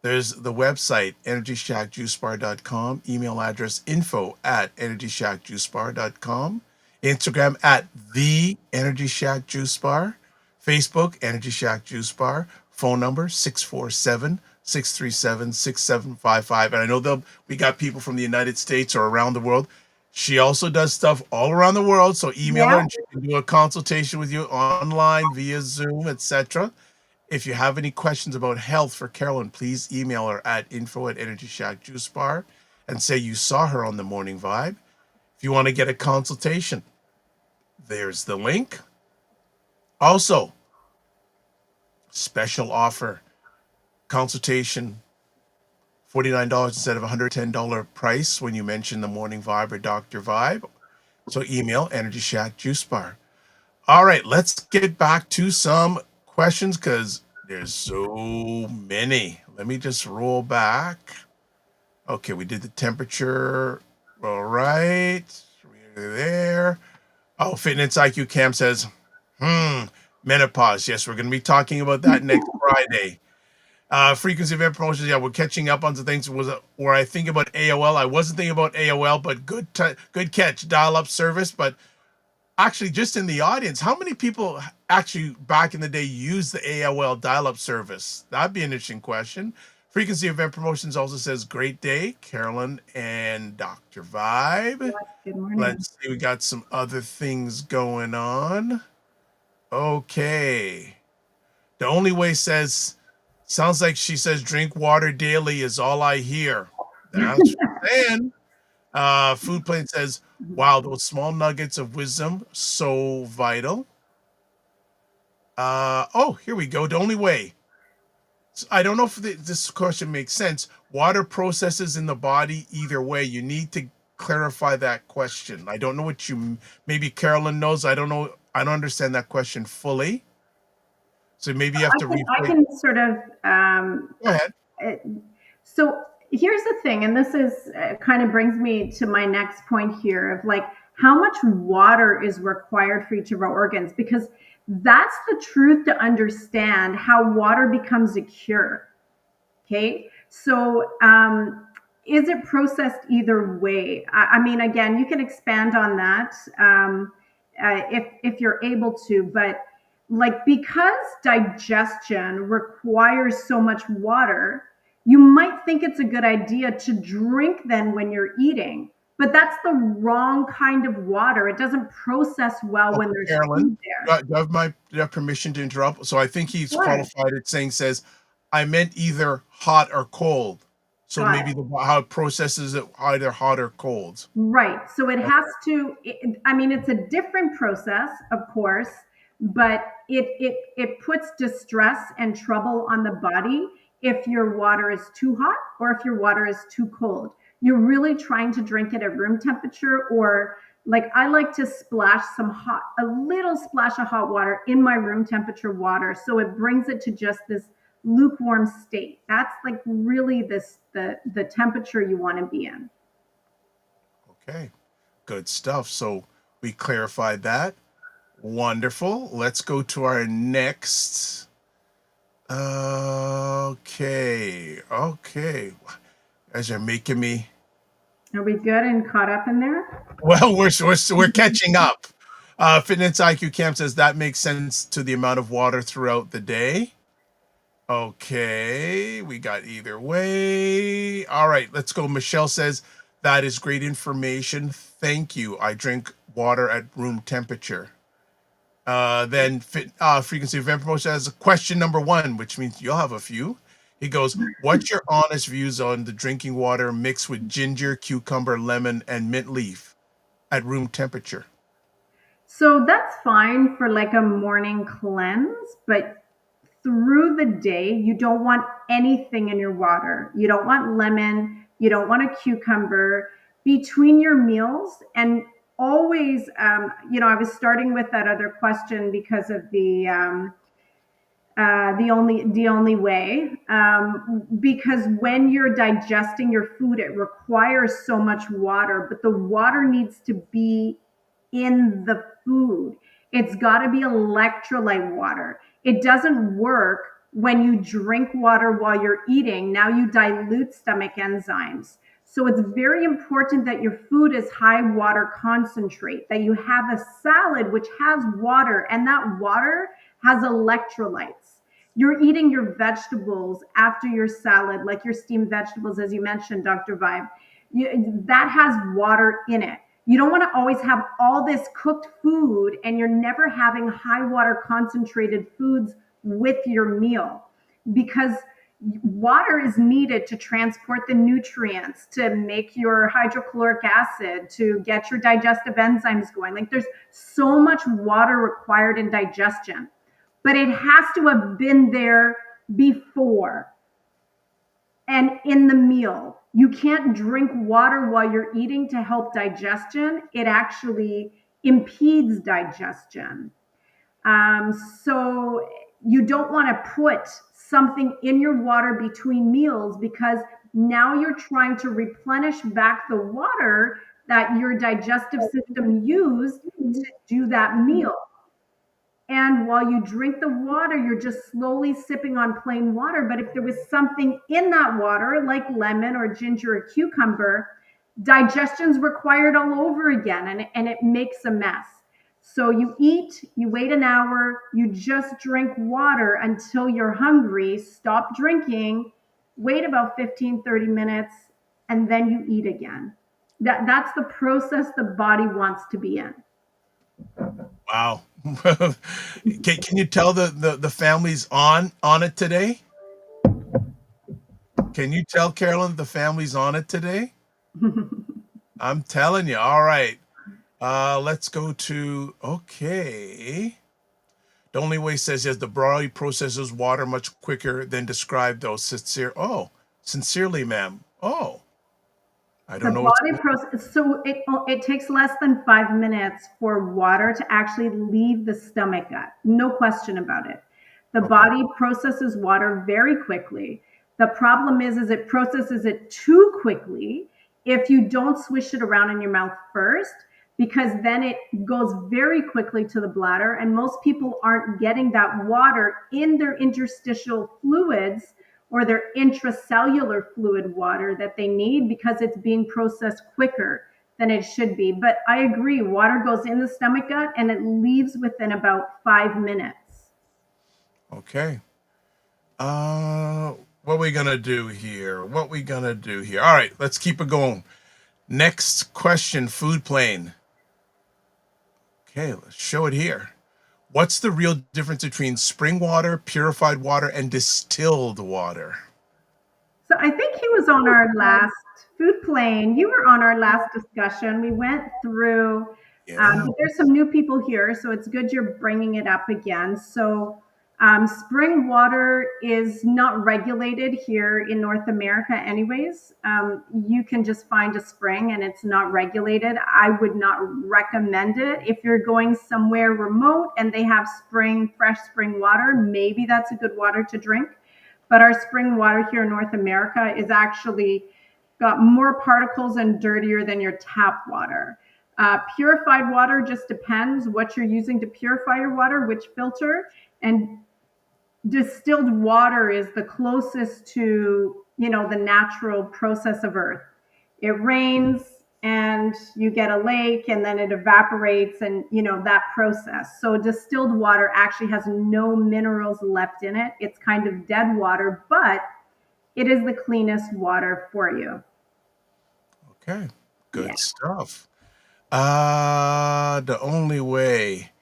There's the website, EnergyShackJuiceBar.com, email address info@EnergyShackJuiceBar.com, Instagram @The Energy Shack Juice Bar, Facebook, Energy Shack Juice Bar, phone number 647-637-6755. And I know we got people from the United States or around the world. She also does stuff all around the world, so email her Yeah. and she can do a consultation with you online via Zoom, etc. If you have any questions about health for Carolyn, please email her at info@Energy Shack Juice Bar and say you saw her on the Morning Vibe. If you want to get a consultation, there's the link. Also, special offer, consultation, $49 instead of $110 price when you mention the Morning Vibe or Dr. Vibe. So email Energy Shack Juice Bar. All right, let's get back to some questions because there's so many. Let me just roll back. Okay, we did the temperature. All right, we're there. Oh, Fitness IQ Cam says, menopause. Yes, we're going to be talking about that next Friday. Frequency of air promotions. Yeah, we're catching up on some things. Where I think about AOL. I wasn't thinking about AOL, but good catch. Dial-up service, but actually, just in the audience, how many people actually back in the day used the AOL dial-up service? That'd be an interesting question. Frequency Event Promotions also says, great day, Carolyn and Dr. Vibe. Good morning. Let's see, we got some other things going on. Okay. The Only Way says, sounds like she says, drink water daily is all I hear. That's saying. Food Plane says, wow, those small nuggets of wisdom, so vital. Oh, here we go. The Only Way. I don't know if this question makes sense. Water processes in the body either way. You need to clarify that question. I don't know what maybe Carolyn knows. I don't know. I don't understand that question fully. So maybe you have to rephrase. I can sort of. Go ahead. So here's the thing, and this is kind of brings me to my next point here of like how much water is required for each of our organs, because that's the truth to understand how water becomes a cure. Okay, so is it processed either way? I mean, again, you can expand on that if you're able to, but like because digestion requires so much water, you might think it's a good idea to drink then when you're eating, but that's the wrong kind of water. It doesn't process well when there's Carolyn, food there. do you have permission to interrupt? So I think he's Sure. qualified it says, I meant either hot or cold. So Got maybe it. how it processes it either hot or cold. Right. So it has to, I mean, it's a different process, of course, but it puts distress and trouble on the body if your water is too hot or if your water is too cold. You're really trying to drink it at room temperature, or like I like to splash a little splash of hot water in my room temperature water. So it brings it to just this lukewarm state. That's like really the temperature you want to be in. Okay, good stuff. So we clarified that. Wonderful. Let's go to our next. Okay. Guys are making me. Are we good and caught up in there? Well, we're catching up. Fitness IQ Camp says that makes sense to the amount of water throughout the day. Okay, we got either way. All right, let's go. Michelle says that is great information. Thank you. I drink water at room temperature. Then Frequency Event Promotion has a question number 1, which means you'll have a few. He goes, what's your honest views on the drinking water mixed with ginger, cucumber, lemon, and mint leaf at room temperature? So that's fine for like a morning cleanse, but through the day, you don't want anything in your water. You don't want lemon. You don't want a cucumber between your meals. And always, I was starting with that other question because of the only way, because when you're digesting your food, it requires so much water, but the water needs to be in the food. It's got to be electrolyte water. It doesn't work when you drink water while you're eating. Now you dilute stomach enzymes. So it's very important that your food is high water concentrate, that you have a salad which has water, and that water has electrolytes. You're eating your vegetables after your salad, like your steamed vegetables, as you mentioned, Dr. Vibe. That has water in it. You don't want to always have all this cooked food and you're never having high water concentrated foods with your meal, because water is needed to transport the nutrients, to make your hydrochloric acid, to get your digestive enzymes going. Like there's so much water required in digestion, but it has to have been there before and in the meal. You can't drink water while you're eating to help digestion. It actually impedes digestion. So you don't want to put something in your water between meals, because now you're trying to replenish back the water that your digestive system used to do that meal. And while you drink the water, you're just slowly sipping on plain water. But if there was something in that water, like lemon or ginger or cucumber, digestion's required all over again, and it makes a mess. So you eat, you wait an hour, you just drink water until you're hungry, stop drinking, wait about 15, 30 minutes, and then you eat again. That's the process the body wants to be in. Wow. Can you tell the family's on it today? Can you tell Carolyn the family's on it today? I'm telling you. All right. Let's go to, okay. The only way says, yes, the body processes water much quicker than described, though. Sincerely, ma'am. Oh, I The don't know what's body process, so it takes less than 5 minutes for water to actually leave the stomach gut. No question about it. The body processes water very quickly. The problem is it processes it too quickly if you don't swish it around in your mouth first, because then it goes very quickly to the bladder, and most people aren't getting that water in their interstitial fluids or their intracellular fluid water that they need, because it's being processed quicker than it should be. But I agree, water goes in the stomach gut and it leaves within about 5 minutes. okay. What we gonna do here? What we gonna do here? All right, let's keep it going. Next question, food plane. Okay, let's show it here. What's the real difference between spring water, purified water, and distilled water? So I think he was on our last food plane. You were on our last discussion. We went through, Yeah. but there's some new people here, so it's good you're bringing it up again. So spring water is not regulated here in North America, anyways. You can just find a spring and it's not regulated. I would not recommend it. If you're going somewhere remote and they have fresh spring water, maybe that's a good water to drink. But our spring water here in North America is actually got more particles and dirtier than your tap water. Purified water just depends what you're using to purify your water, which filter. And distilled water is the closest to, the natural process of earth. It rains and you get a lake and then it evaporates and that process. So distilled water actually has no minerals left in it. It's kind of dead water, but it is the cleanest water for you. Okay, good Yeah. stuff. The only way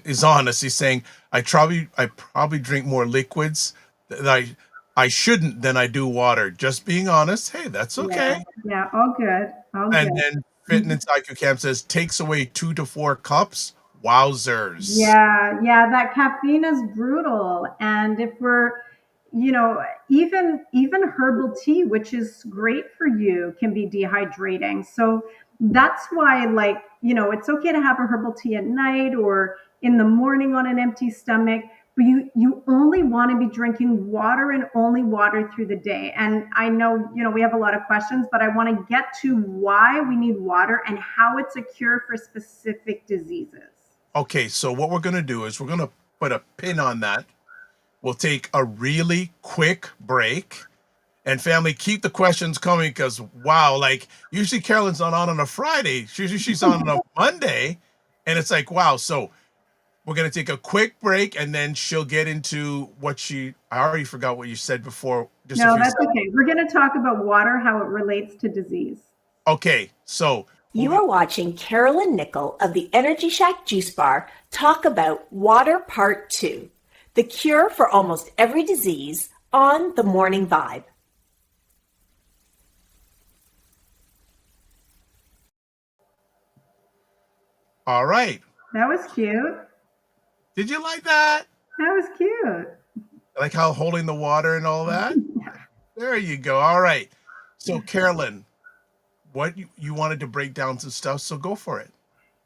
is honest. He's saying I probably drink more liquids that I shouldn't than I do water. Just being honest. Hey, that's okay. Yeah, all good. All And good. then Fitness IQ Camp says takes away 2 to 4 cups. Wowzers. Yeah, that caffeine is brutal. And if we're, even herbal tea, which is great for you, can be dehydrating. So that's why, it's okay to have a herbal tea at night or in the morning on an empty stomach, but you only want to be drinking water and only water through the day. And I know, we have a lot of questions, but I want to get to why we need water and how it's a cure for specific diseases. Okay, so what we're gonna do is we're gonna put a pin on that. We'll take a really quick break. And family, keep the questions coming because wow, like usually Carolyn's not on a Friday. Usually she's on a Monday, and it's like wow. So we're gonna take a quick break, and then she'll get into what she. I already forgot what you said before. Just a No, few that's seconds. okay. We're going to talk about water, how it relates to disease. Okay, so You are watching Carolyn Nichol of the Energy Shack Juice Bar talk about Water Part 2, the cure for almost every disease on The Morning Vibe. all right. That was cute. Did you like that? That was cute. Like how holding the water and all that? There you go. All right. So Carolyn, what you wanted to break down some stuff, so go for it.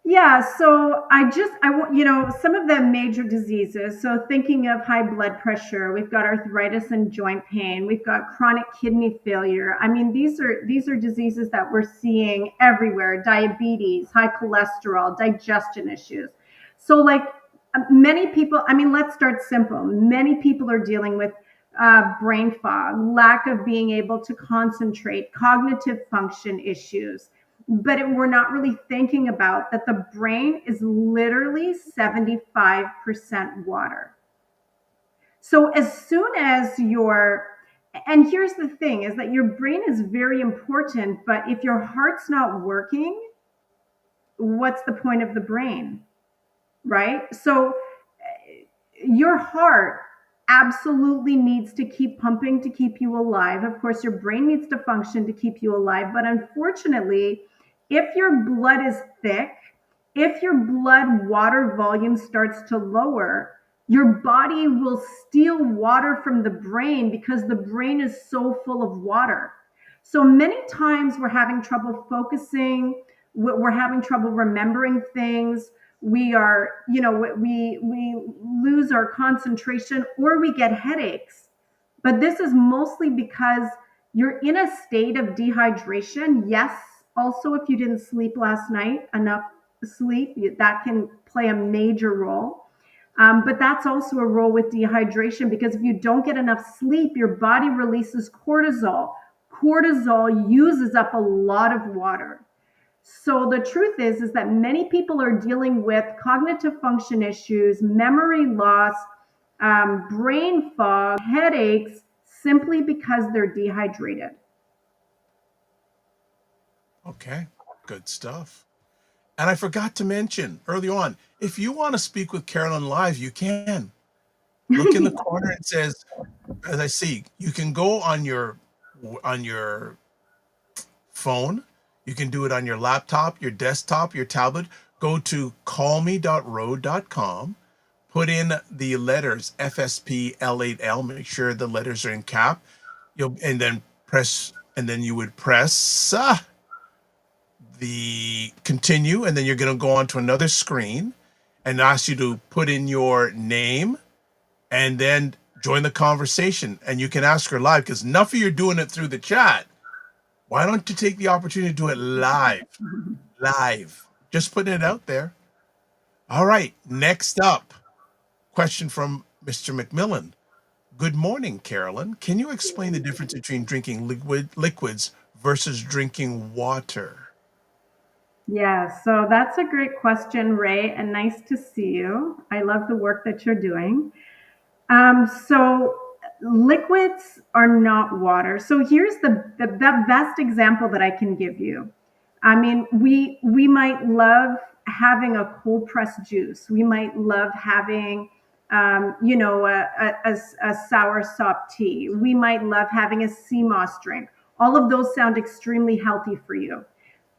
Yeah, so I want, some of the major diseases. So thinking of high blood pressure, we've got arthritis and joint pain, we've got chronic kidney failure. I mean, these are diseases that we're seeing everywhere, diabetes, high cholesterol, digestion issues. So many people, I mean, let's start simple. Many people are dealing with brain fog, lack of being able to concentrate, cognitive function issues. But we're not really thinking about that the brain is literally 75% water. So as soon as and here's the thing is that your brain is very important, but if your heart's not working, what's the point of the brain, right? So your heart absolutely needs to keep pumping to keep you alive. Of course, your brain needs to function to keep you alive, but unfortunately, if your blood is thick, if your blood water volume starts to lower, your body will steal water from the brain because the brain is so full of water. So many times we're having trouble focusing, we're having trouble remembering things. We lose our concentration or we get headaches. But this is mostly because you're in a state of dehydration. Yes, also, if you didn't sleep last night, enough sleep, that can play a major role. But that's also a role with dehydration because if you don't get enough sleep, your body releases cortisol. Cortisol uses up a lot of water. So the truth is that many people are dealing with cognitive function issues, memory loss, brain fog, headaches, simply because they're dehydrated. Okay, good stuff. And I forgot to mention early on, if you want to speak with Carolyn live, you can. Look in the corner. It says, as I see, you can go on your phone. You can do it on your laptop, your desktop, your tablet. Go to callme.road.com. Put in the letters FSPL8L. Make sure the letters are in cap. And then you would press the continue, and then you're going to go on to another screen and ask you to put in your name and then join the conversation. And you can ask her live, because enough of you are doing it through the chat. Why don't you take the opportunity to do it live? Just putting it out there. All right, next up, question from Mr. McMillan. Good morning, Carolyn. Can you explain the difference between drinking liquids versus drinking water? Yeah, so that's a great question, Ray, and nice to see you. I love the work that you're doing. So liquids are not water. So here's the best example that I can give you. I mean, we might love having a cold pressed juice. We might love having, a sour sop tea. We might love having a sea moss drink. All of those sound extremely healthy for you.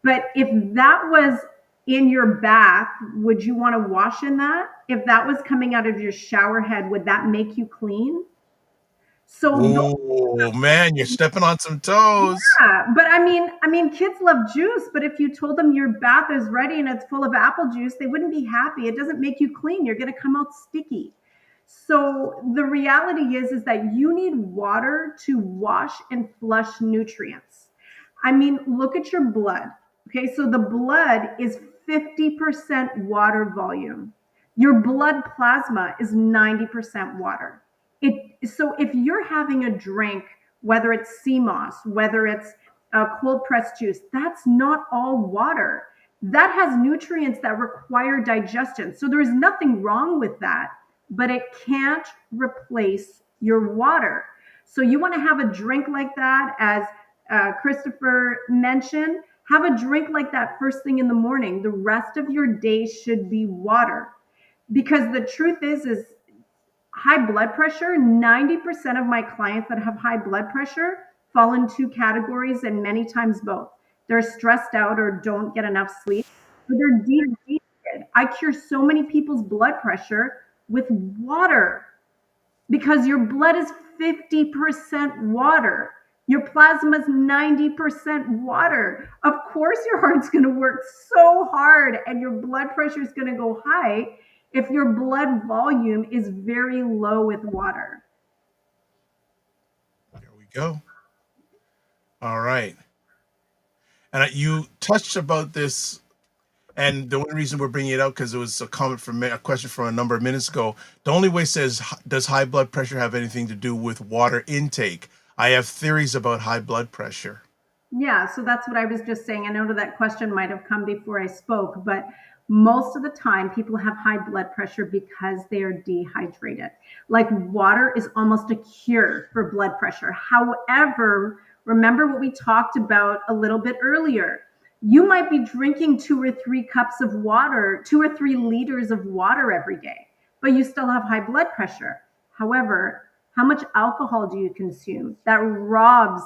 But if that was in your bath, would you want to wash in that? If that was coming out of your shower head, would that make you clean? So Oh man, you're stepping on some toes. yeah, but I mean, kids love juice, but if you told them your bath is ready and it's full of apple juice, they wouldn't be happy. It doesn't make you clean. You're going to come out sticky. So the reality is that you need water to wash and flush nutrients. I mean, look at your blood. Okay, so the blood is 50% water volume. Your blood plasma is 90% water. So if you're having a drink, whether it's sea moss, whether it's a cold pressed juice, that's not all water. That has nutrients that require digestion. So there's nothing wrong with that, but it can't replace your water. So you want to have a drink like that, as Christopher mentioned, have a drink like that first thing in the morning. The rest of your day should be water. Because the truth is high blood pressure, 90% of my clients that have high blood pressure fall in two categories, and many times both. They're stressed out or don't get enough sleep, or they're dehydrated. I cure so many people's blood pressure with water, because your blood is 50% water. Your plasma is 90% water. Of course, your heart's going to work so hard and your blood pressure is going to go high if your blood volume is very low with water. There we go. All right. And you touched about this, and the only reason we're bringing it out because it was a question from a number of minutes ago. The only way says, does high blood pressure have anything to do with water intake? I have theories about high blood pressure. Yeah, so that's what I was just saying. I know that question might have come before I spoke, but most of the time people have high blood pressure because they are dehydrated. Like, water is almost a cure for blood pressure. However, remember what we talked about a little bit earlier. You might be drinking 2 or 3 cups of water, 2 or 3 liters of water every day, but you still have high blood pressure. However, how much alcohol do you consume? That robs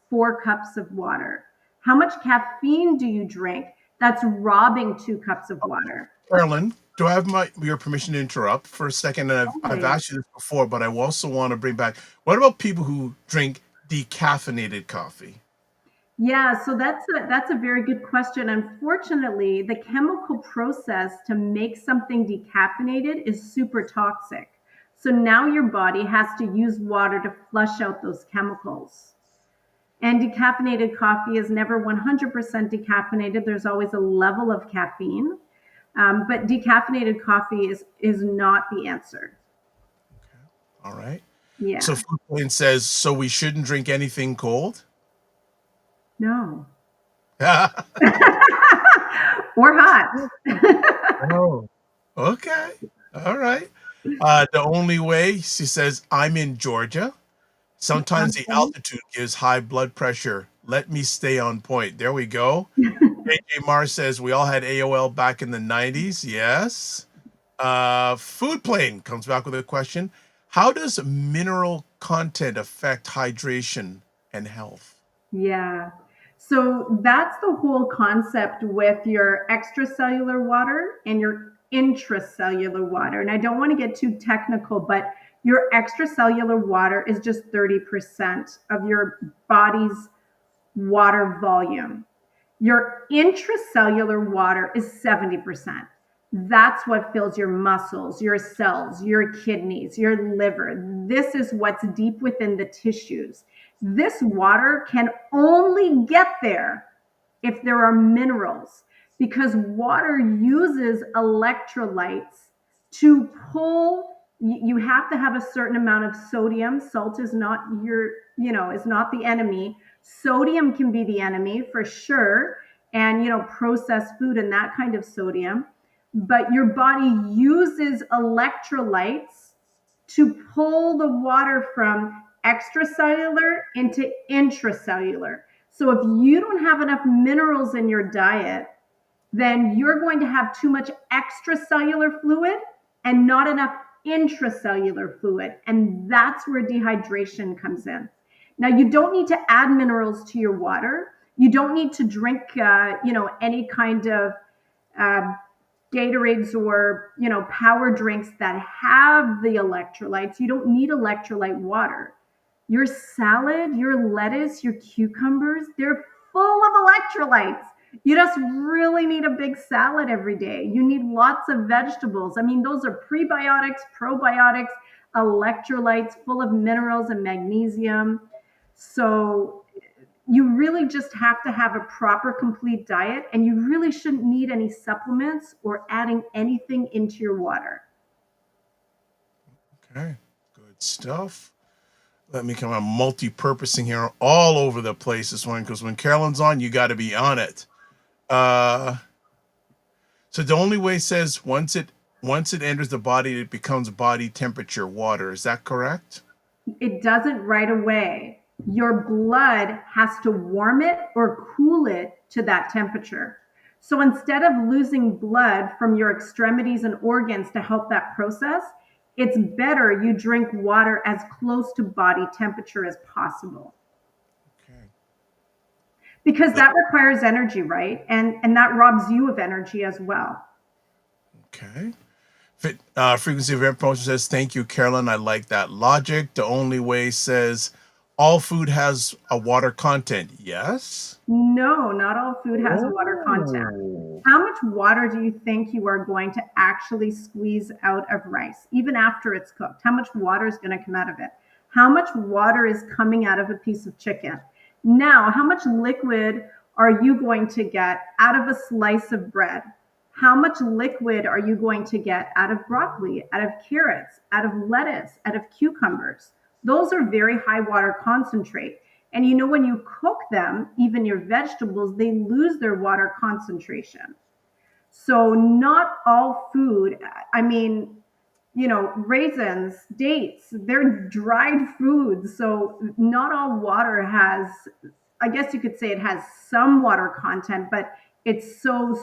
4 cups of water. How much caffeine do you drink? That's robbing 2 cups of water. Carolyn, do I have your permission to interrupt for a second? And I've asked you this before, but I also want to bring back, what about people who drink decaffeinated coffee? Yeah, so that's a very good question. Unfortunately, the chemical process to make something decaffeinated is super toxic. So now your body has to use water to flush out those chemicals. And decaffeinated coffee is never 100% decaffeinated. There's always a level of caffeine. But decaffeinated coffee is not the answer. Okay. All right. Yeah. So Food Point says, so we shouldn't drink anything cold? No. Or hot. Oh, okay. All right. The only way, she says, I'm in Georgia. Sometimes the altitude gives high blood pressure. Let me stay on point. There we go. AJ Mar says we all had AOL back in the 90s. Yes. Food Plane comes back with a question. How does mineral content affect hydration and health? Yeah. So that's the whole concept with your extracellular water and your intracellular water. And I don't want to get too technical, but your extracellular water is just 30% of your body's water volume. Your intracellular water is 70%. That's what fills your muscles, your cells, your kidneys, your liver. This is what's deep within the tissues. This water can only get there if there are minerals, because water uses electrolytes to pull. You have to have a certain amount of sodium. Salt is not is not the enemy. Sodium can be the enemy for sure, and processed food and that kind of sodium. But your body uses electrolytes to pull the water from extracellular into intracellular. So if you don't have enough minerals in your diet, then you're going to have too much extracellular fluid and not enough intracellular fluid. And that's where dehydration comes in. Now, you don't need to add minerals to your water. You don't need to drink, any kind of Gatorades or, power drinks that have the electrolytes. You don't need electrolyte water. Your salad, your lettuce, your cucumbers, they're full of electrolytes. You just really need a big salad every day. You need lots of vegetables. I mean, those are prebiotics, probiotics, electrolytes, full of minerals and magnesium. So you really just have to have a proper, complete diet, and you really shouldn't need any supplements or adding anything into your water. Okay, good stuff. Let me come on multi-purposing here all over the place this morning, because when Carolyn's on, you got to be on it. So the only way says once it enters the body, it becomes body temperature water. Is that correct? It doesn't right away. Your blood has to warm it or cool it to that temperature. So instead of losing blood from your extremities and organs to help that process, it's better you drink water as close to body temperature as possible. Okay. Because that requires energy, right? And that robs you of energy as well. Okay. Frequency of Air Promotion says, thank you, Carolyn. I like that logic. The only way says, all food has a water content. Yes? No, not all food has water content. How much water do you think you are going to actually squeeze out of rice, even after it's cooked? How much water is going to come out of it? How much water is coming out of a piece of chicken? Now, how much liquid are you going to get out of a slice of bread? How much liquid are you going to get out of broccoli, out of carrots, out of lettuce, out of cucumbers? Those are very high water concentrate. And when you cook them, even your vegetables, they lose their water concentration. So not all food, raisins, dates, they're dried foods. So not all water has, I guess you could say it has some water content, but it's so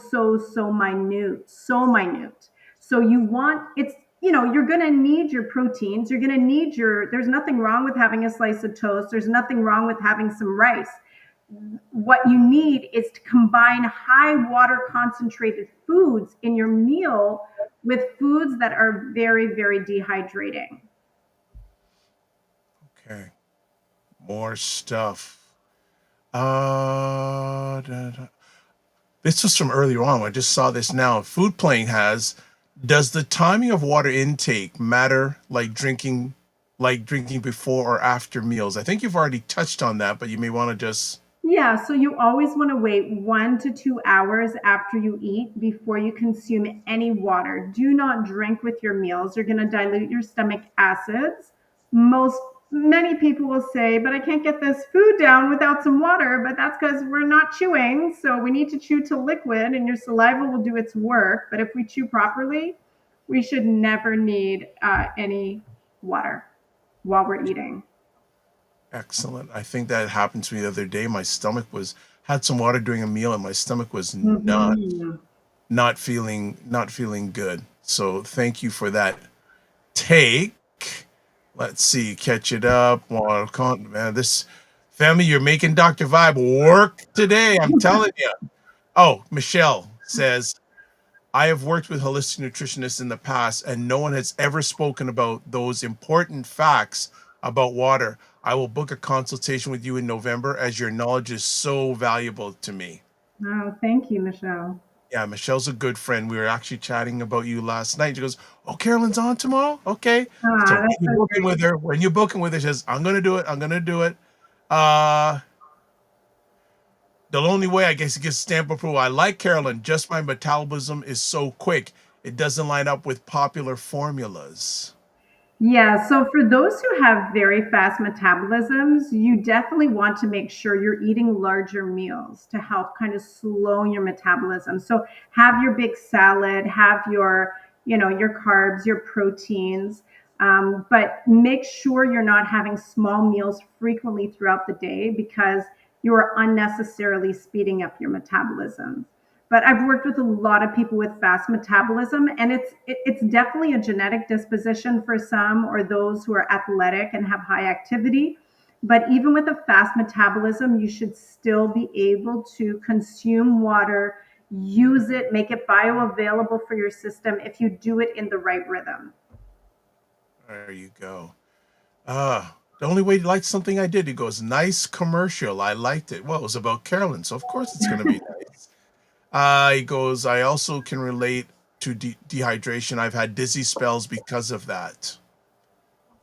minute, so minute. So you're going to need your proteins. You're going to need there's nothing wrong with having a slice of toast. There's nothing wrong with having some rice. What you need is to combine high water concentrated foods in your meal with foods that are very, very dehydrating. Okay. More stuff. This was from earlier on. I just saw this now. Food Plane has, does the timing of water intake matter like drinking before or after meals? I think you've already touched on that, but you may want to just... Yeah, so you always want to wait 1 to 2 hours after you eat before you consume any water. Do not drink with your meals. You're going to dilute your stomach acids. Many people will say, but I can't get this food down without some water, but that's because we're not chewing. So we need to chew to liquid and your saliva will do its work. But if we chew properly, we should never need any water while we're eating. Excellent. I think that happened to me the other day. My stomach was had some water during a meal, and my stomach was Hmm. not feeling good. So thank you for that take. Let's see, catch it up. Man, this family, you're making Dr. Vibe work today. I'm telling you. Oh, Michelle says, I have worked with holistic nutritionists in the past, and no one has ever spoken about those important facts about water. I will book a consultation with you in November as your knowledge is so valuable to me. Oh, thank you, Michelle. Yeah, Michelle's a good friend. We were actually chatting about you last night. She goes, "Oh, Carolyn's on tomorrow? Okay." So Ah, when that's you're so booking great. with her, she says, "I'm gonna do it. I'm gonna do it." Uh the only way I guess it gets stamp approval. I like Carolyn, just my metabolism is so quick. It doesn't line up with popular formulas. Yeah, so for those who have very fast metabolisms, you definitely want to make sure you're eating larger meals to help kind of slow your metabolism. So have your big salad, have your, your carbs, your proteins, but make sure you're not having small meals frequently throughout the day because you are unnecessarily speeding up your metabolism. But I've worked with a lot of people with fast metabolism, and it's definitely a genetic disposition for some, or those who are athletic and have high activity. But even with a fast metabolism, you should still be able to consume water, use it, make it bioavailable for your system if you do it in the right rhythm. There you go. The only way you like something I did, he goes, nice commercial. I liked it. Well, it was about Carolyn, so of course it's gonna be nice. He goes, I also can relate to dehydration. I've had dizzy spells because of that.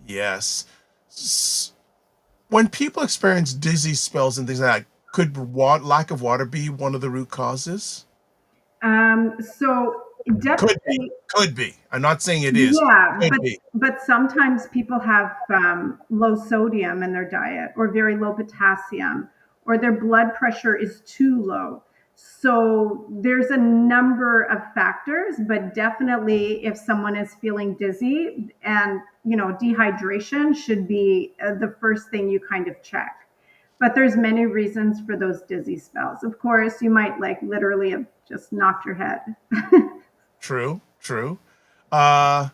Yes. When people experience dizzy spells and things like that, could lack of water be one of the root causes? So Could be. definitely. Could be. I'm not saying it is. Yeah, Could but be. sometimes people have low sodium in their diet, or very low potassium, or their blood pressure is too low. So there's a number of factors, but definitely if someone is feeling dizzy, and dehydration should be the first thing you kind of check. But there's many reasons for those dizzy spells. Of course, you might like literally have just knocked your head. True. True. Uh,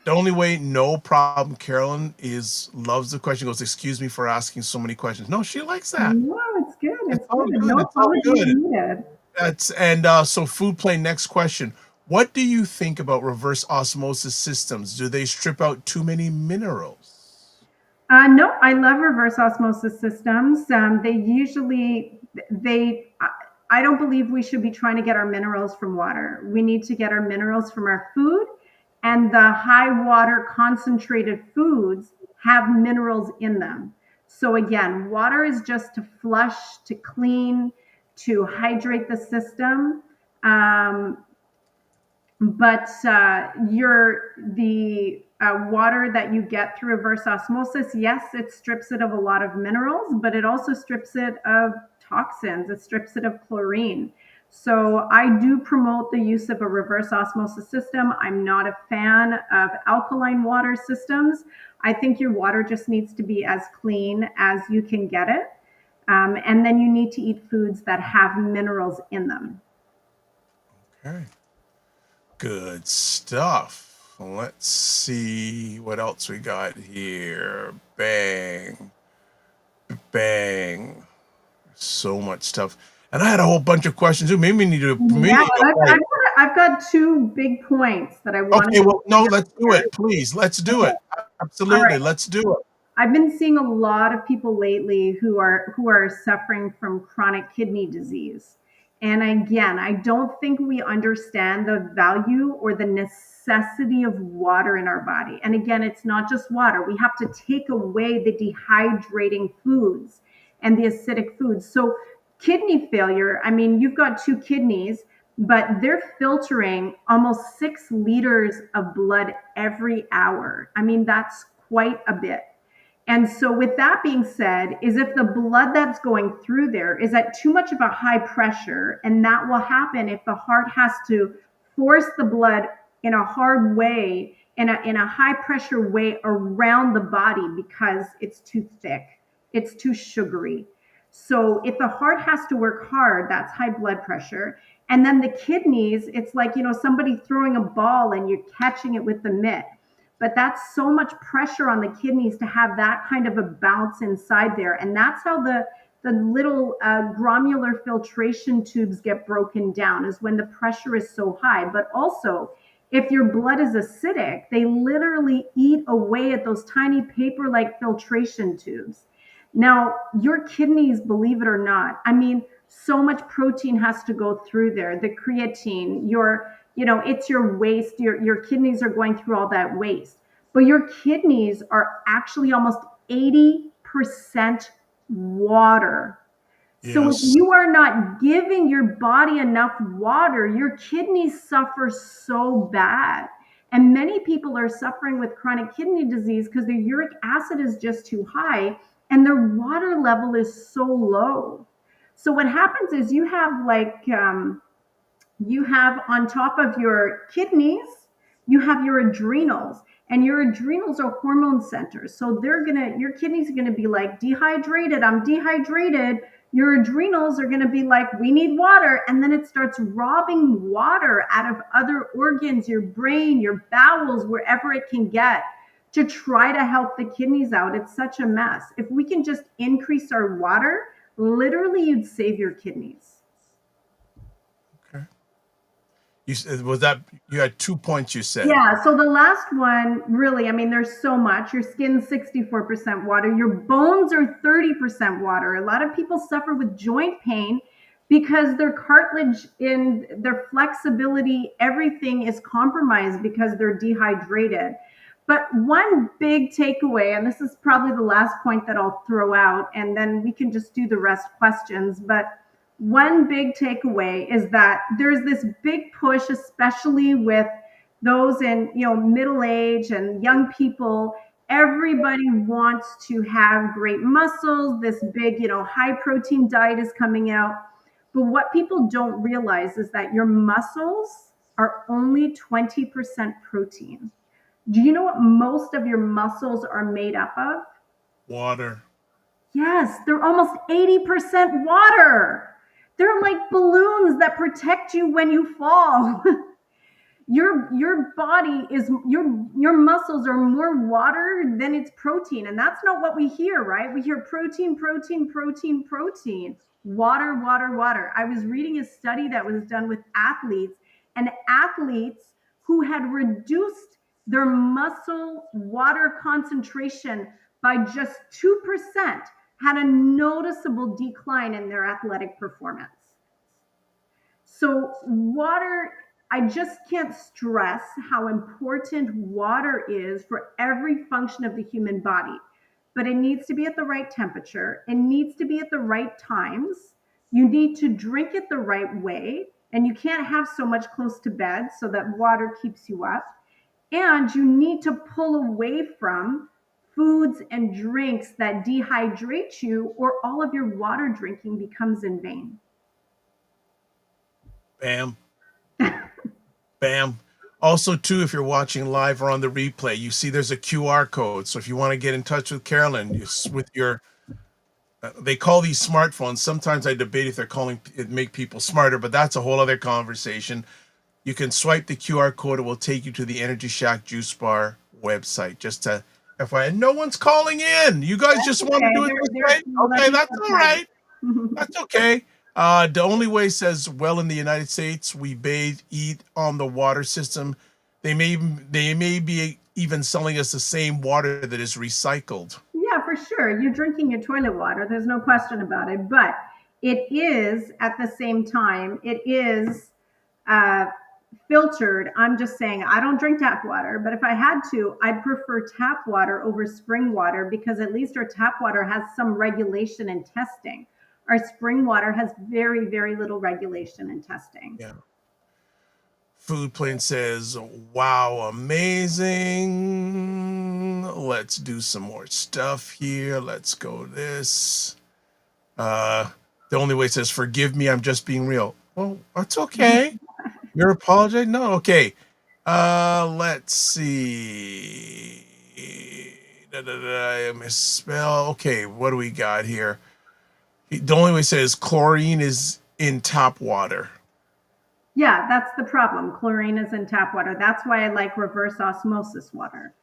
the only way, no problem. Carolyn is loves the question. Goes, excuse me for asking so many questions. No, she likes that. No, it's good. It's It's all good. good. No It's all apologies good. needed. That's and so food play. Next question. What do you think about reverse osmosis systems? Do they strip out too many minerals? No, I love reverse osmosis systems. They usually they. I don't believe we should be trying to get our minerals from water. We need to get our minerals from our food, and the high water concentrated foods have minerals in them. So again, water is just to flush, to clean, to hydrate the system. Um, but the water that you get through reverse osmosis, yes, it strips it of a lot of minerals, but it also strips it of toxins. It strips it of chlorine. So I do promote the use of a reverse osmosis system. I'm not a fan of alkaline water systems. I think your water just needs to be as clean as you can get it. And then you need to eat foods that have minerals in them. Okay. Good stuff. Let's see what else we got here. Bang. Bang. So much stuff. And I had a whole bunch of questions too. Maybe we need to Yeah, maybe well, like, I've got two big points that I wanted okay, to well, no, share let's do here. it. Please, let's do Okay, it. all Absolutely. right. Let's do it. I've been seeing a lot of people lately who are suffering from chronic kidney disease. And again, I don't think we understand the value or the necessity of water in our body. And again, it's not just water. We have to take away the dehydrating foods and the acidic foods. So kidney failure, I mean, you've got two kidneys, but they're filtering almost 6 liters of blood every hour. I mean, that's quite a bit. And so, with that being said, is if the blood that's going through there is at too much of a high pressure, and that will happen if the heart has to force the blood in a hard way, in a high pressure way around the body because it's too thick. it's too sugary. So if the heart has to work hard, that's high blood pressure. And then the kidneys, it's like, somebody throwing a ball and you're catching it with the mitt. But that's so much pressure on the kidneys to have that kind of a bounce inside there. And that's how the little glomerular filtration tubes get broken down, is when the pressure is so high. But also, if your blood is acidic, they literally eat away at those tiny paper-like filtration tubes. Now, your kidneys, believe it or not, I mean, so much protein has to go through there. The creatine, it's your waste. Your kidneys are going through all that waste. But your kidneys are actually almost 80% water. So if you are not giving your body enough water, your kidneys suffer so bad. And many people are suffering with chronic kidney disease because their uric acid is just too high and their water level is so low. So what happens is you have on top of your kidneys, you have your adrenals, and your adrenals are hormone centers. So your kidneys are gonna be like, dehydrated, I'm dehydrated. Your adrenals are gonna be like, we need water. And then it starts robbing water out of other organs, your brain, your bowels, wherever it can get, to try to help the kidneys out. It's such a mess. If we can just increase our water, literally you'd save your kidneys. You had 2 points you said. Yeah, so the last one, really, I mean, there's so much. Your skin's 64% water. Your bones are 30% water. A lot of people suffer with joint pain because their cartilage and their flexibility, everything is compromised because they're dehydrated. But one big takeaway, and this is probably the last point that I'll throw out, and then we can just do the rest questions, but one big takeaway is that there's this big push, especially with those in middle age and young people. Everybody wants to have great muscles. This big high protein diet is coming out. But what people don't realize is that your muscles are only 20% protein. Do you know what most of your muscles are made up of? Water. Yes, they're almost 80% water. They're like balloons that protect you when you fall. Your body is, your muscles are more water than it's protein. And that's not what we hear, right? We hear protein, protein, protein, protein, water, water, water. I was reading a study that was done with athletes, and athletes who had reduced their muscle water concentration by just 2% had a noticeable decline in their athletic performance. So water, I just can't stress how important water is for every function of the human body. But it needs to be at the right temperature. It needs to be at the right times. You need to drink it the right way. And you can't have so much close to bed so that water keeps you up. And you need to pull away from foods and drinks that dehydrate you, or all of your water drinking becomes in vain. Bam. Bam. Also, too, if you're watching live or on the replay, you see there's a QR code. So if you want to get in touch with Carolyn, with your, they call these smartphones. Sometimes I debate if they're calling it make people smarter, but that's a whole other conversation. You can swipe the QR code. It will take you to the Energy Shack Juice Bar website. Just to FYI, no one's calling in. You guys just want to do it this way? Okay, that's all right. That's okay. The only way says, well, in the United States, we bathe, eat on the water system. They may be even selling us the same water that is recycled. Yeah, for sure. You're drinking your toilet water. There's no question about it. But it is, at the same time, it is filtered. I'm just saying, I don't drink tap water, but if I had to, I'd prefer tap water over spring water, because at least our tap water has some regulation and testing. Our spring water has very, very little regulation and testing. Yeah. Food Plane says, wow, amazing. Let's do some more stuff here. Let's go this. The only way says, forgive me, I'm just being real. Well, that's okay. You're apologizing? No, okay. Let's see. I misspell. Okay, what do we got here? The only way it says chlorine is in tap water. Yeah, that's the problem. Chlorine is in tap water. That's why I like reverse osmosis water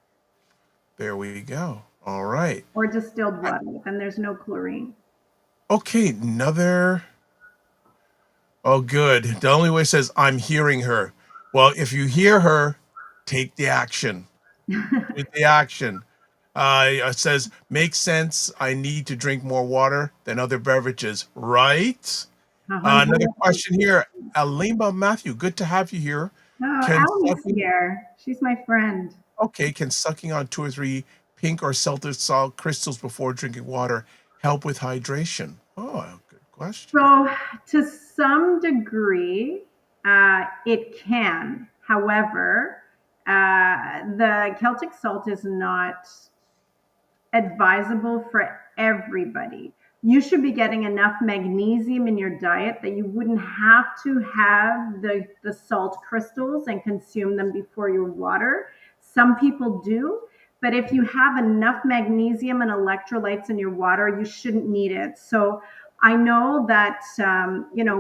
There we go. All right. or distilled water. Then there's no chlorine. Okay, another. Oh, good. The only way it says I'm hearing her. Well, if you hear her, take the action. Take the action. It says, makes sense. I need to drink more water than other beverages, right? Another 100%. question here. Alima Matthew, good to have you here. Oh, Can Allie's sucking, here. She's my friend. okay, can sucking on 2 or 3 pink or celtic salt crystals before drinking water help with hydration? Oh, good question. So, to some degree, it can. However, the Celtic salt is not advisable for everybody. You should be getting enough magnesium in your diet that you wouldn't have to have the salt crystals and consume them before your water. Some people do, but if you have enough magnesium and electrolytes in your water, you shouldn't need it. So I know that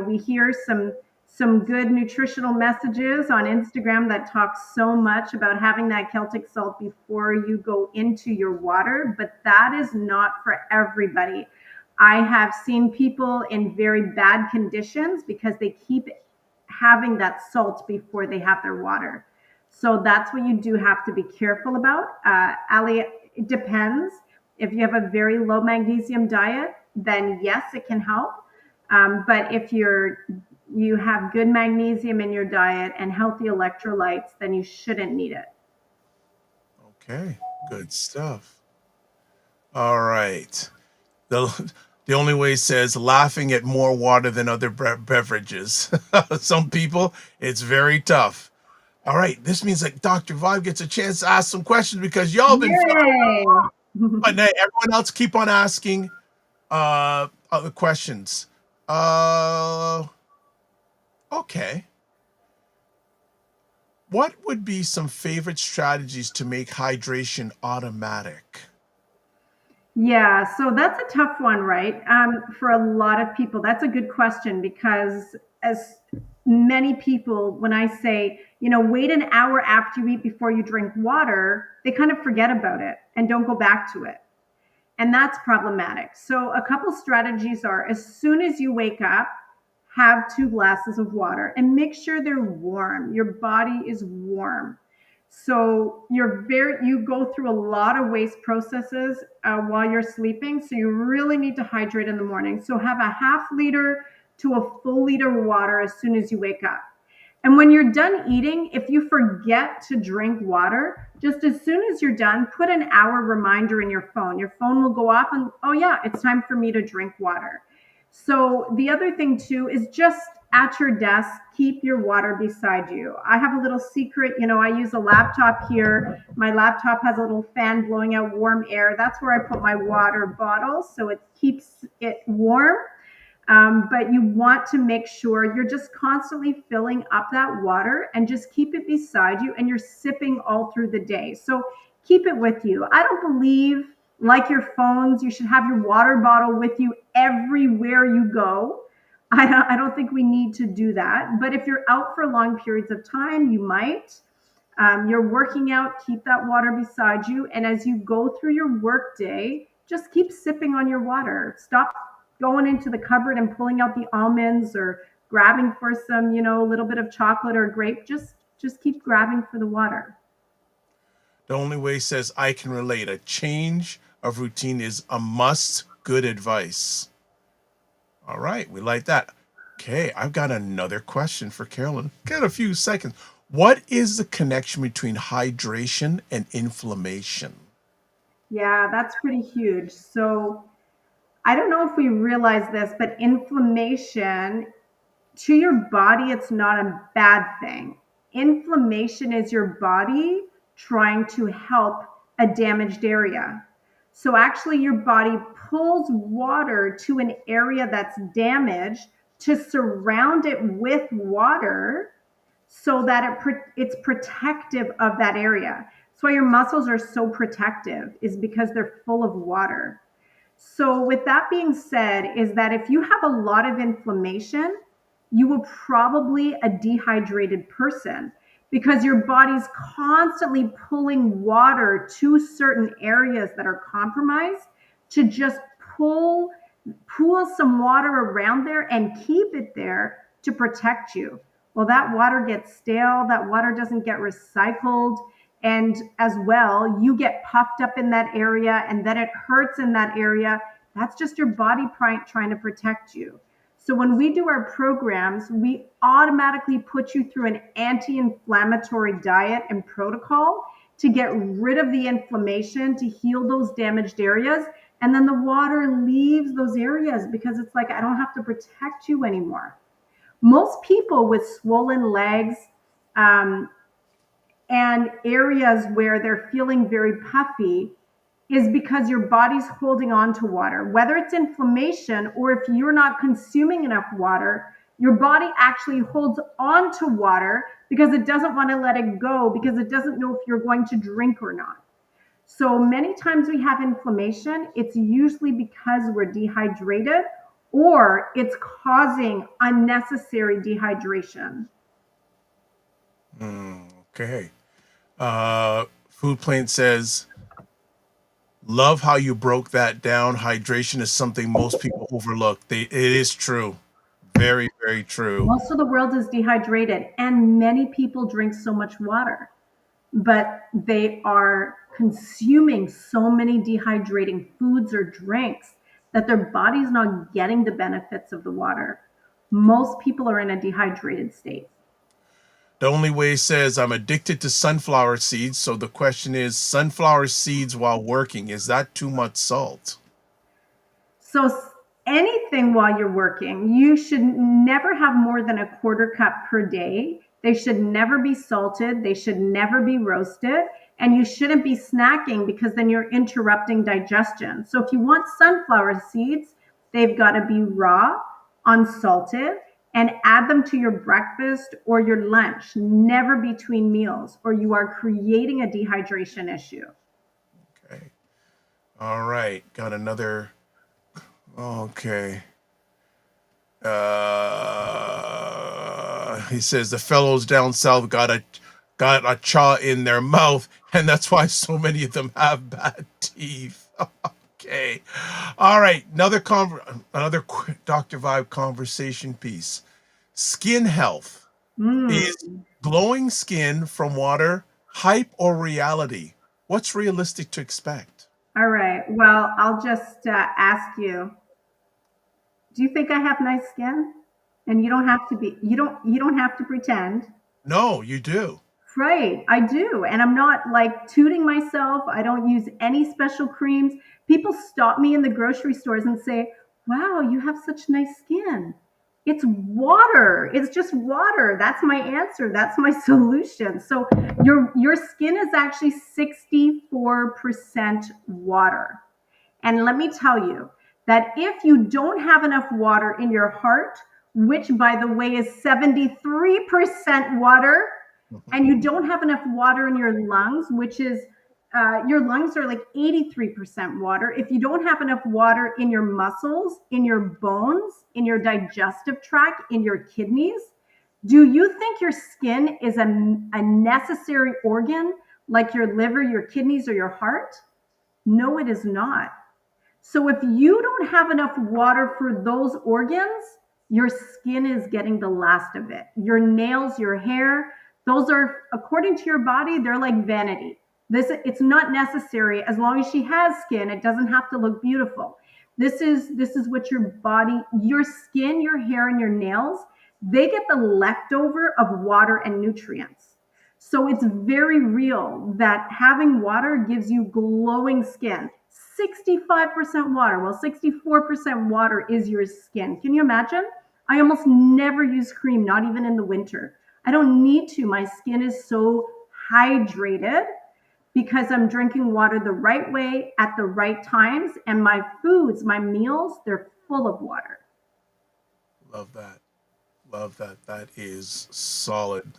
we hear some good nutritional messages on Instagram that talk so much about having that Celtic salt before you go into your water, but that is not for everybody. I have seen people in very bad conditions because they keep having that salt before they have their water. So that's what you do have to be careful about. Ali, it depends. If you have a very low magnesium diet, then yes, it can help. But if you have good magnesium in your diet and healthy electrolytes, then you shouldn't need it. Okay, good stuff. All right. The only way says laughing at more water than other beverages. Some people, it's very tough. All right, this means that Dr. Vibe gets a chance to ask some questions because y'all been fun. Yay! But hey, everyone else keep on asking other questions. Uh okay. What would be some favorite strategies to make hydration automatic? Yeah, so that's a tough one, right? For a lot of people, that's a good question because as many people, when I say, wait an hour after you eat before you drink water, they kind of forget about it and don't go back to it. And that's problematic. So a couple strategies are as soon as you wake up, have 2 glasses of water and make sure they're warm. Your body is warm. So you go through a lot of waste processes while you're sleeping. So you really need to hydrate in the morning. So have a half liter to a full liter of water as soon as you wake up. And when you're done eating, if you forget to drink water, just as soon as you're done, put an hour reminder in your phone. Your phone will go off and, oh yeah, it's time for me to drink water. So the other thing too is just at your desk, keep your water beside you. I have a little secret, I use a laptop here. My laptop has a little fan blowing out warm air. That's where I put my water bottle, so it keeps it warm. But you want to make sure you're just constantly filling up that water and just keep it beside you and you're sipping all through the day. So keep it with you. I don't believe, like your phones, you should have your water bottle with you everywhere you go. I don't think we need to do that. But if you're out for long periods of time, you might. You're working out, keep that water beside you. And as you go through your work day, just keep sipping on your water. Stop going into the cupboard and pulling out the almonds or grabbing for some, a little bit of chocolate or grape. Just keep grabbing for the water. The only way says I can relate. A change of routine is a must. Good advice. All right, we like that. Okay, I've got another question for Carolyn. Got a few seconds. What is the connection between hydration and inflammation? Yeah, that's pretty huge. So I don't know if we realize this, but inflammation to your body, it's not a bad thing. Inflammation is your body trying to help a damaged area. So actually your body pulls water to an area that's damaged to surround it with water so that it's protective of that area. That's why your muscles are so protective, is because they're full of water. So with that being said, is that if you have a lot of inflammation, you will probably a dehydrated person, because your body's constantly pulling water to certain areas that are compromised to just pool some water around there and keep it there to protect you. Well, that water gets stale, that water doesn't get recycled, and as well, you get puffed up in that area and then it hurts in that area. That's just your body trying to protect you. So when we do our programs, we automatically put you through an anti-inflammatory diet and protocol to get rid of the inflammation, to heal those damaged areas. And then the water leaves those areas because it's like, I don't have to protect you anymore. Most people with swollen legs, and areas where they're feeling very puffy, is because your body's holding on to water. Whether it's inflammation or if you're not consuming enough water, your body actually holds on to water because it doesn't want to let it go, because it doesn't know if you're going to drink or not. So many times we have inflammation, it's usually because we're dehydrated or it's causing unnecessary dehydration. Okay. Food Plant says, love how you broke that down. Hydration is something most people overlook. It is true. Very, very true. Most of the world is dehydrated, and many people drink so much water, but they are consuming so many dehydrating foods or drinks that their body's not getting the benefits of the water. Most people are in a dehydrated state. The Only Way says, I'm addicted to sunflower seeds. So the question is, sunflower seeds while working, is that too much salt? So anything while you're working, you should never have more than a quarter cup per day. They should never be salted. They should never be roasted. And you shouldn't be snacking, because then you're interrupting digestion. So if you want sunflower seeds, they've got to be raw, unsalted, and add them to your breakfast or your lunch, never between meals, or you are creating a dehydration issue. Okay. All right. Got another. Okay. He says the fellows down south got a chaw in their mouth, and that's why so many of them have bad teeth. Okay. All right. Another Dr. Vibe conversation piece. Skin health. Is glowing skin from water hype or reality? What's realistic to expect? All right. Well, I'll just ask you, do you think I have nice skin? And you don't have to be, you don't have to pretend. No, you do. Right, I do. And I'm not like tooting myself. I don't use any special creams. People stop me in the grocery stores and say, wow, you have such nice skin. It's water. It's just water. That's my answer. That's my solution. So your skin is actually 64% water. And let me tell you that if you don't have enough water in your heart, which by the way is 73% water, and you don't have enough water in your lungs, which is your lungs are like 83% water. If you don't have enough water in your muscles, in your bones, in your digestive tract, in your kidneys, do you think your skin is a necessary organ like your liver, your kidneys, or your heart? No, it is not. So if you don't have enough water for those organs, your skin is getting the last of it. Your nails, your hair, those are, according to your body, they're like vanity. It's not necessary. As long as she has skin, it doesn't have to look beautiful. This is what your body, your skin, your hair, and your nails, they get the leftover of water and nutrients. So it's very real that having water gives you glowing skin. 65% water. Well, 64% water is your skin. Can you imagine? I almost never use cream, not even in the winter. I don't need to. My skin is so hydrated because I'm drinking water the right way at the right times. And my foods, my meals, they're full of water. Love that. Love that. That is solid.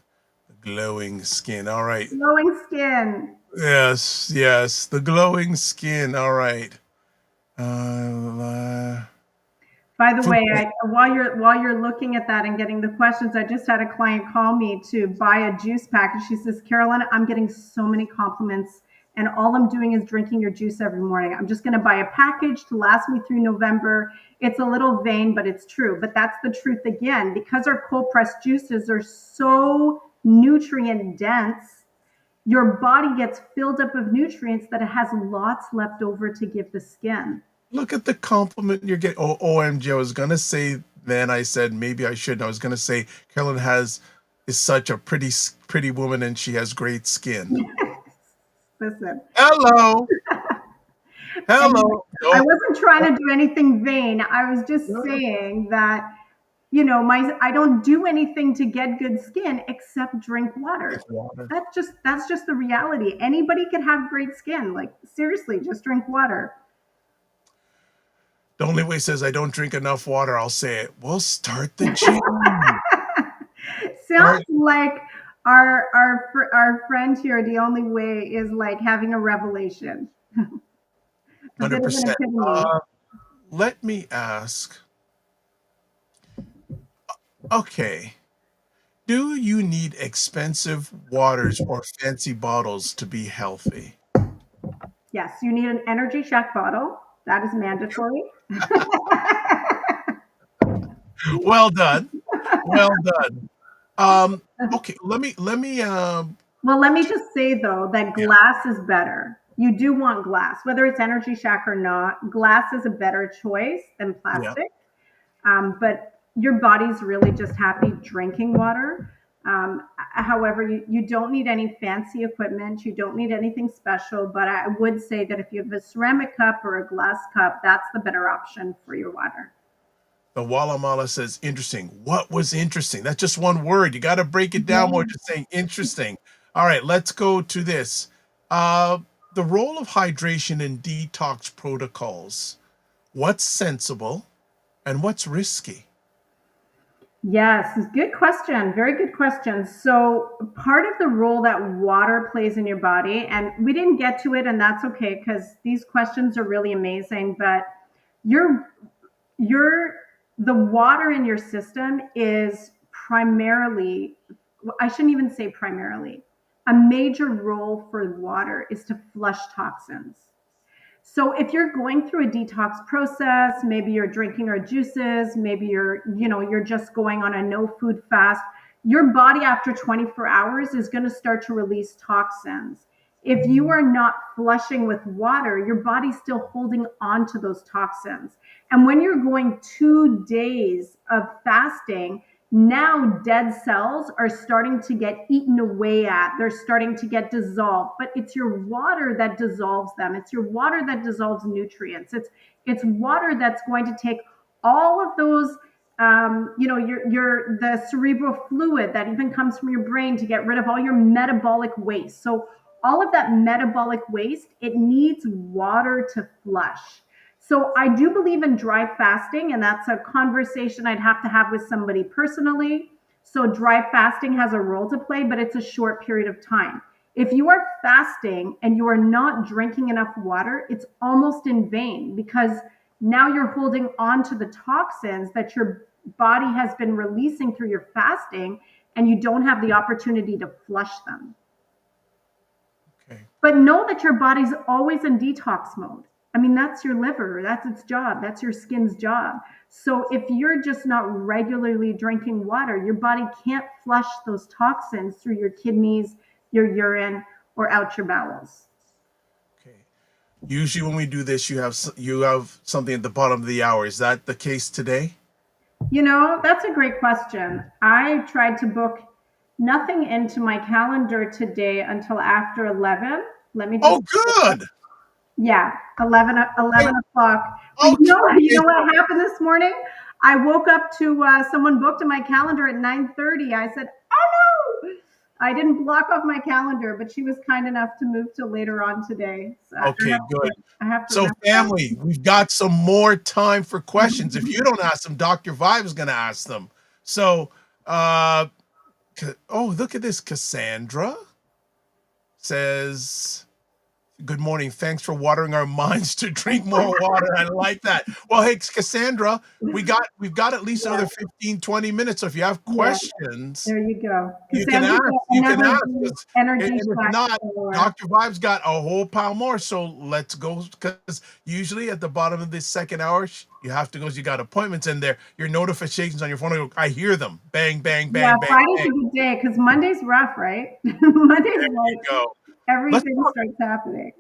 Glowing skin. All right. Glowing skin. Yes, yes. The glowing skin. All right. Uh, By the food way, point. while you're looking at that and getting the questions, I just had a client call me to buy a juice pack, and she says, "Carolyn, I'm getting so many compliments, and all I'm doing is drinking your juice every morning. I'm just going to buy a package to last me through November." It's a little vain, but it's true. But that's the truth again, because our cold pressed juices are so nutrient dense. Your body gets filled up of nutrients that it has lots left over to give the skin. Look at the compliment you're getting. Oh, OMG. I was gonna say, then I said maybe I shouldn't. I was gonna say Carolyn is such a pretty woman and she has great skin. Listen, Hello. and Hello. I Don't, wasn't trying to do anything vain. I was just saying that, I don't do anything to get good skin except drink water. it's water. That's just the reality. Anybody can have great skin. Like, seriously, just drink water. The only way says I don't drink enough water, I'll say it. We'll start the gym. Sounds Start like our friend here. The only way is like having a revelation, a bit of an 100%. epiphany. Let me ask. Okay. Do you need expensive waters or fancy bottles to be healthy? Yes, you need an energy shack bottle. That is mandatory. Well done. Well done. Okay, let me Well, let me just say though that yeah, glass is better. You do want glass, whether it's Energy Shack or not. Glass is a better choice than yeah. plastic. But your body's really just happy drinking water. However, you don't need any fancy equipment. You don't need anything special. But I would say that if you have a ceramic cup or a glass cup, that's the better option for your water. The Walla Mala says interesting. What was interesting? That's just one word. You got to break it down more, just saying interesting. All right, let's go to this. Uh, the role of hydration in detox protocols. What's sensible and what's risky? Yes, good question. Very good question. So, part of the role that water plays in your body, and we didn't get to it, and that's okay because these questions are really amazing. But your your the water in your system is primarily, I shouldn't even say primarily, a major role for water is to flush toxins. So if you're going through a detox process, maybe you're drinking our juices, maybe you're just going on a no food fast, your body after 24 hours is going to start to release toxins. If you are not flushing with water, your body's still holding on to those toxins. And when you're going 2 days of fasting, now dead cells are starting to get eaten away at. They're starting to get dissolved, but it's your water that dissolves them. It's your water that dissolves nutrients. It's water that's going to take all of those, your the cerebral fluid that even comes from your brain to get rid of all your metabolic waste. So all of that metabolic waste, it needs water to flush. So I do believe in dry fasting, and that's a conversation I'd have to have with somebody personally. So dry fasting has a role to play, but it's a short period of time. If you are fasting and you are not drinking enough water, it's almost in vain because now you're holding on to the toxins that your body has been releasing through your fasting, and you don't have the opportunity to flush them. Okay. But know that your body's always in detox mode. I mean, that's your liver, that's its job, that's your skin's job. So if you're just not regularly drinking water, your body can't flush those toxins through your kidneys, your urine, or out your bowels. Okay. Usually when we do this, you have something at the bottom of the hour. Is that the case today? That's a great question. I tried to book nothing into my calendar today until after 11. Let me Oh, just good. Yeah, 11 o'clock. But you know Okay. what happened this morning? I woke up to someone booked in my calendar at 9:30. I said, "Oh no!" I didn't block off my calendar, but she was kind enough to move to later on today. So Okay, good. I have to So, rest that. family, we've got some more time for questions. If you don't ask them, Dr. Vibe is going to ask them. So, oh, look at this. Cassandra says, Good morning. Thanks for watering our minds to drink more water. I like that. Well, hey, Cassandra, we've got at least another 15, 20 minutes. So if you have Yeah, questions, there you go. you can Cassandra's ask. got You can another ask. And energy if shot not, for. Dr. Vibe's got a whole pile more. So let's go. Because usually at the bottom of this second hour, you have to go. You got appointments in there. Your notifications on your phone. I hear them. Bang, bang, Yeah, bang, bang, Friday's bang. a good day because Monday's rough, right? Monday's There you like go. Let's everything talk. starts happening.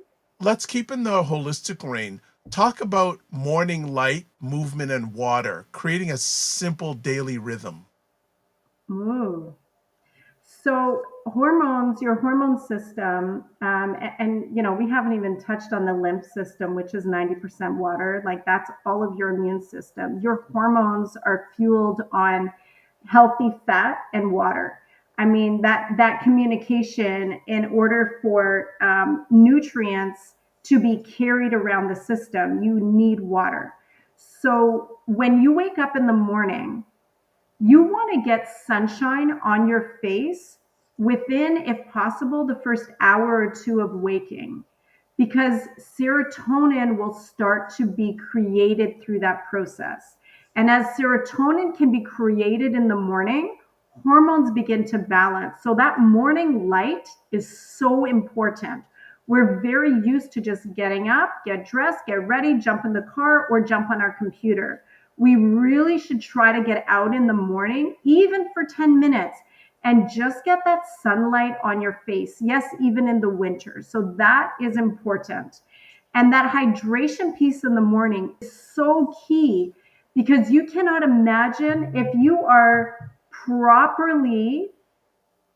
Let's keep in the holistic reign. Talk about morning light, movement, and water, creating a simple daily rhythm. Ooh. So hormones, your hormone system, and we haven't even touched on the lymph system, which is 90% water. Like that's all of your immune system. Your hormones are fueled on healthy fat and water. I mean that communication in order for nutrients to be carried around the system, you need water. So when you wake up in the morning, you want to get sunshine on your face within, if possible, the first hour or two of waking, because serotonin will start to be created through that process. And as serotonin can be created in the morning, hormones begin to balance. So that morning light is so important. We're very used to just getting up, get dressed, get ready, jump in the car, or jump on our computer. We really should try to get out in the morning, even for 10 minutes, and just get that sunlight on your face. Yes, even in the winter. So that is important. And that hydration piece in the morning is so key because you cannot imagine if you are properly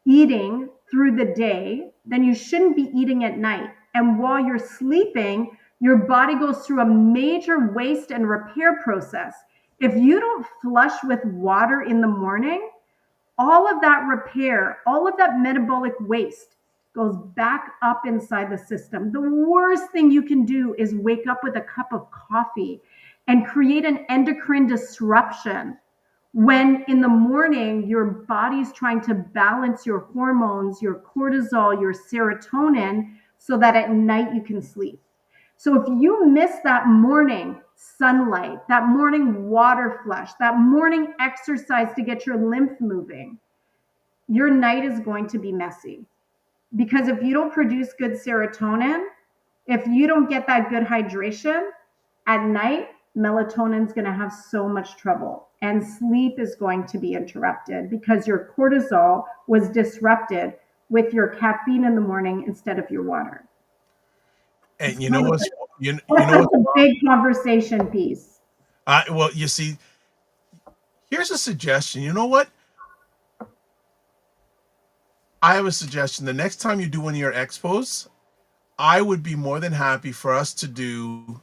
eating through the day, then you shouldn't be eating at night. And while you're sleeping, your body goes through a major waste and repair process. If you don't flush with water in the morning, all of that repair, all of that metabolic waste goes back up inside the system. The worst thing you can do is wake up with a cup of coffee and create an endocrine disruption when in the morning your body's trying to balance your hormones, your cortisol, your serotonin, so that at night you can sleep. So if you miss that morning sunlight, that morning water flush, that morning exercise to get your lymph moving, your night is going to be messy. Because if you don't produce good serotonin, if you don't get that good hydration at night, melatonin's going to have so much trouble and sleep is going to be interrupted because your cortisol was disrupted with your caffeine in the morning instead of your water. And you know what's That's a big conversation piece. well, you see, here's a suggestion. You know what? I have a suggestion. The next time you do one of your expos, I would be more than happy for us to do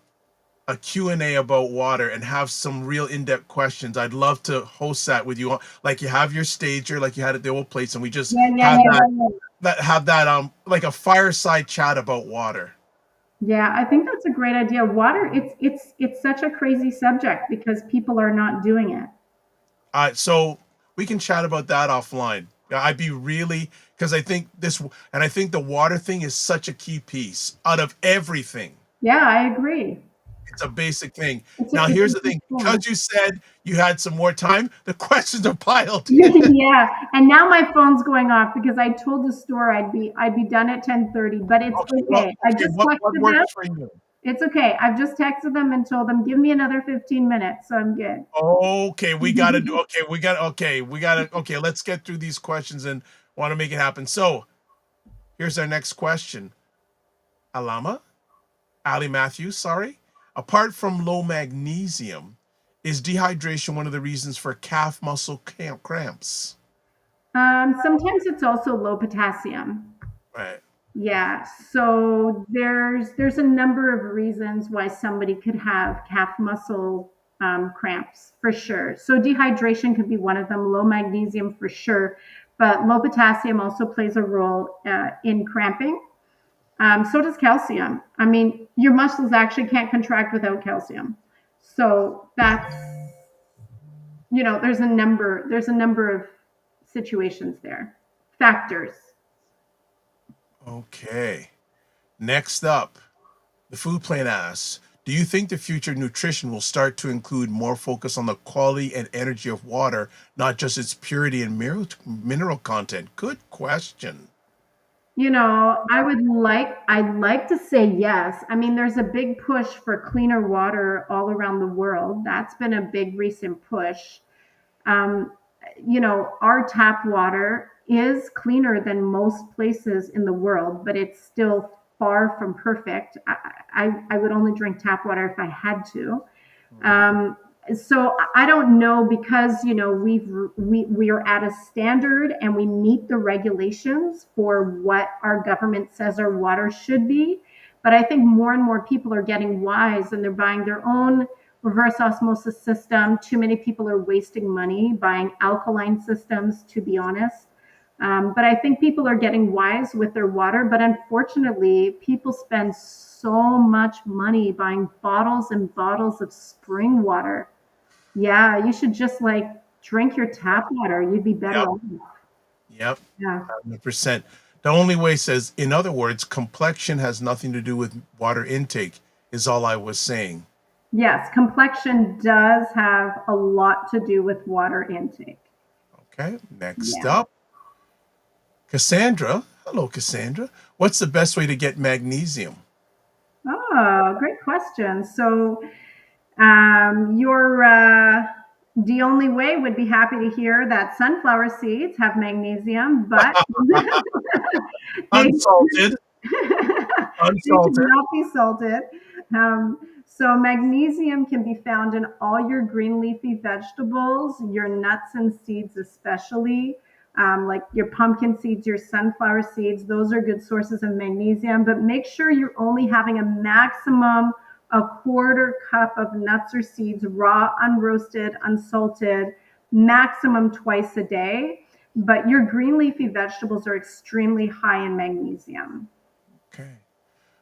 a Q&A about water and have some real in-depth questions. I'd love to host that with you. Like you have your stager, like you had at the old place, and we just have that like a fireside chat about water. Yeah, I think that's a great idea. Water, it's such a crazy subject because people are not doing it. So we can chat about that offline. I'd be really, because I think the water thing is such a key piece out of everything. Yeah, I agree. It's a basic thing. Now, here's the thing. Because you said you had some more time, the questions are piled. Yeah, and now my phone's going off because I told the store I'd be done at 10:30, but it's okay. I just what texted works them. for you? It's okay. I've just texted them and told them, give me another 15 minutes, so I'm good. Okay, let's get through these questions and want to make it happen. So here's our next question. Ali Matthews, sorry. Apart from low magnesium, is dehydration one of the reasons for calf muscle cramps? Sometimes it's also low potassium. Right. Yeah, so there's a number of reasons why somebody could have calf muscle cramps for sure. So dehydration could be one of them, low magnesium for sure, but low potassium also plays a role in cramping. So does calcium. I mean, your muscles actually can't contract without calcium. So that's, there's a number of situations there, factors. Okay. Next up, the food plan asks, do you think the future nutrition will start to include more focus on the quality and energy of water, not just its purity and mineral content? Good question. I'd like to say yes. I mean, there's a big push for cleaner water all around the world. That's been a big recent push. Um, our tap water is cleaner than most places in the world, but it's still far from perfect. I would only drink tap water if I had to. Um, so I don't know, because we are at a standard and we meet the regulations for what our government says our water should be. But I think more and more people are getting wise and they're buying their own reverse osmosis system. Too many people are wasting money buying alkaline systems, to be honest. But I think people are getting wise with their water. But unfortunately, people spend so much money buying bottles and bottles of spring water. Yeah, you should just drink your tap water. You'd be better Yep. off. Yep. Yeah. 100%. The only way says, in other words, complexion has nothing to do with water intake, is all I was saying. Yes, complexion does have a lot to do with water intake. Okay. Next Yeah. up, Cassandra. Hello, Cassandra. What's the best way to get magnesium? Oh, great question. So, your the only way would be happy to hear that sunflower seeds have magnesium, but they Unsalted. they should Unsalted. not be salted. So magnesium can be found in all your green leafy vegetables, your nuts and seeds especially, like your pumpkin seeds, your sunflower seeds. Those are good sources of magnesium, but make sure you're only having a maximum a quarter cup of nuts or seeds, raw, unroasted, unsalted, maximum twice a day. But your green leafy vegetables are extremely high in magnesium. Okay.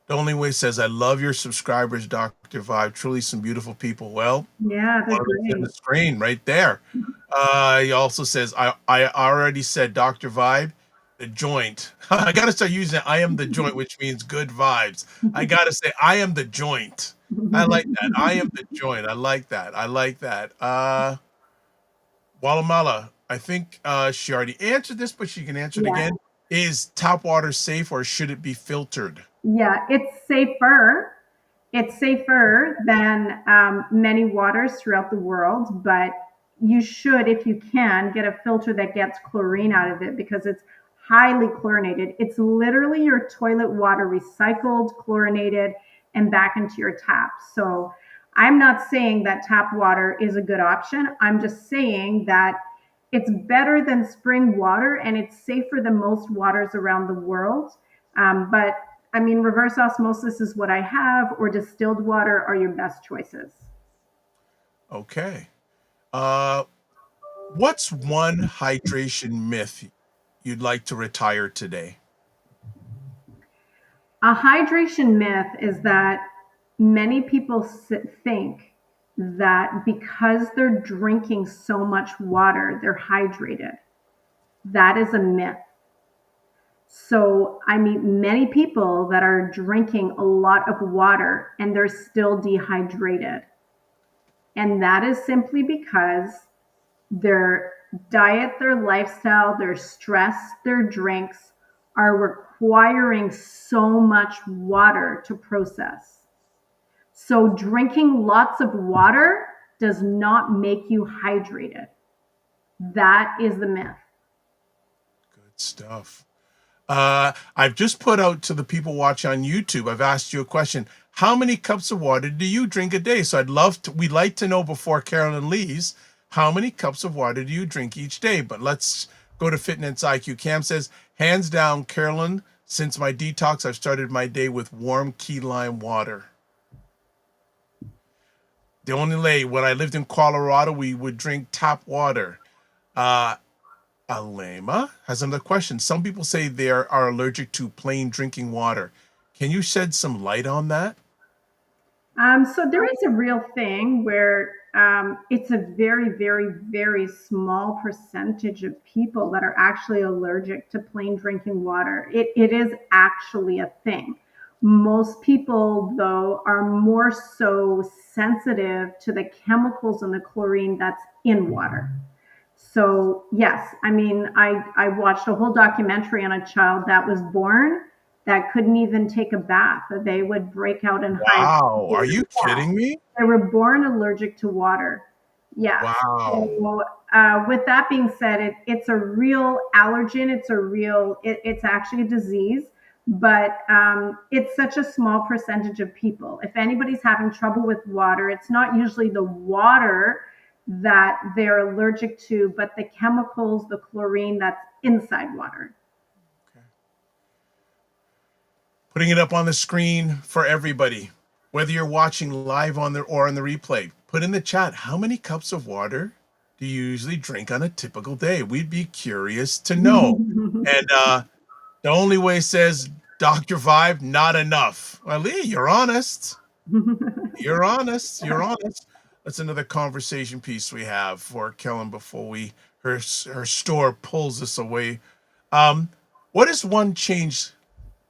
The only way says, I love your subscribers, Dr. Vibe. Truly some beautiful people. Well, Yeah, they're one of them's in the great. screen right there. He also says, I already said, Dr. Vibe, the joint. I got to start using it. I am the joint, which means good vibes. I got to say, I am the joint. I like that. I am the joint. I like that. I like that. Walamala, I think she already answered this, but she can answer it Yeah. again. Is tap water safe or should it be filtered? Yeah, it's safer. It's safer than many waters throughout the world, but you should, if you can, get a filter that gets chlorine out of it because it's highly chlorinated. It's literally your toilet water recycled, chlorinated, and back into your tap. So I'm not saying that tap water is a good option. I'm just saying that it's better than spring water and it's safer than most waters around the world. But I mean, reverse osmosis is what I have, or distilled water are your best choices. Okay. Uh, what's one hydration myth you'd like to retire today? A hydration myth is that many people think that because they're drinking so much water, they're hydrated. That is a myth. So I meet many people that are drinking a lot of water and they're still dehydrated. And that is simply because their diet, their lifestyle, their stress, their drinks are requiring so much water to process. So drinking lots of water does not make you hydrated. That is the myth. Good stuff. I've just put out to the people watching on YouTube, I've asked you a question. How many cups of water do you drink a day? So we'd like to know before Carolyn leaves, how many cups of water do you drink each day? But let's go to Fitness IQ. Cam says, hands down, Carolyn, since my detox, I've started my day with warm key lime water. The only way, when I lived in Colorado, we would drink tap water. Uh, Alema has another question. Some people say they are allergic to plain drinking water. Can you shed some light on that? So there is a real thing where it's a very, very, very small percentage of people that are actually allergic to plain drinking water. It is actually a thing. Most people, though, are more so sensitive to the chemicals and the chlorine that's in water. So, yes, I mean, I watched a whole documentary on a child that was born that couldn't even take a bath. They would break out in hives. Wow. Are you kidding me? They were born allergic to water. Yes. Wow. So, with that being said, it's a real allergen. It's actually a disease, but it's such a small percentage of people. If anybody's having trouble with water, it's not usually the water that they're allergic to, but the chemicals, the chlorine that's inside water. Putting it up on the screen for everybody, whether you're watching live on the or on the replay. Put in the chat, how many cups of water do you usually drink on a typical day? We'd be curious to know. And the only way says Dr. Vibe, not enough. Well, Lee, you're honest. You're honest. You're honest. That's another conversation piece we have for Kellen before her store pulls us away. What is one change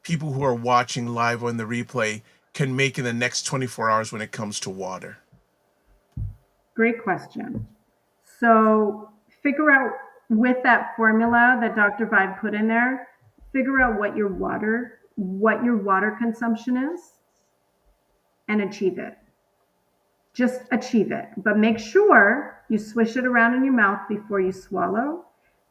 people who are watching live on the replay can make in the next 24 hours when it comes to water? Great question. So figure out with that formula that Dr. Vibe put in there, figure out what your water consumption is and achieve it. Just achieve it. But make sure you swish it around in your mouth before you swallow.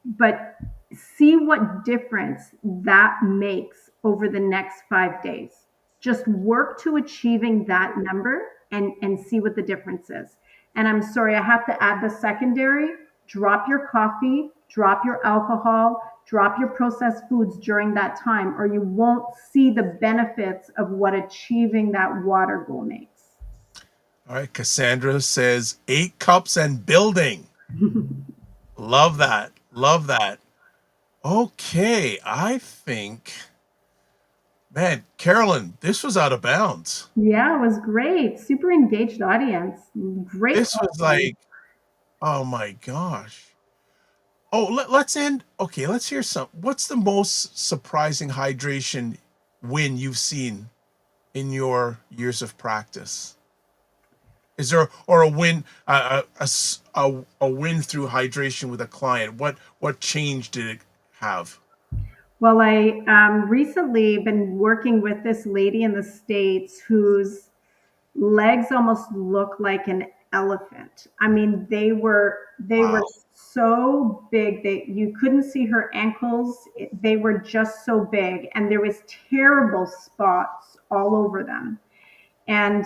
But see what difference that makes over the next 5 days. Just work to achieving that number and see what the difference is. And I'm sorry, I have to add the secondary. Drop your coffee, drop your alcohol, drop your processed foods during that time, or you won't see the benefits of what achieving that water goal makes. All right, Cassandra says 8 cups and building. Love that. Love that. Okay, I think, man, Carolyn, this was out of bounds. Yeah, it was great. Super engaged audience. Great. This was like, oh my gosh. Oh, let's end. Okay, let's hear some. What's the most surprising hydration win you've seen in your years of practice? Is there or a win a win through hydration with a client? What change did it have? Well, I recently been working with this lady in the States whose legs almost look like an elephant. I mean, they were Wow. so big that you couldn't see her ankles. They were just so big, and there was terrible spots all over them. And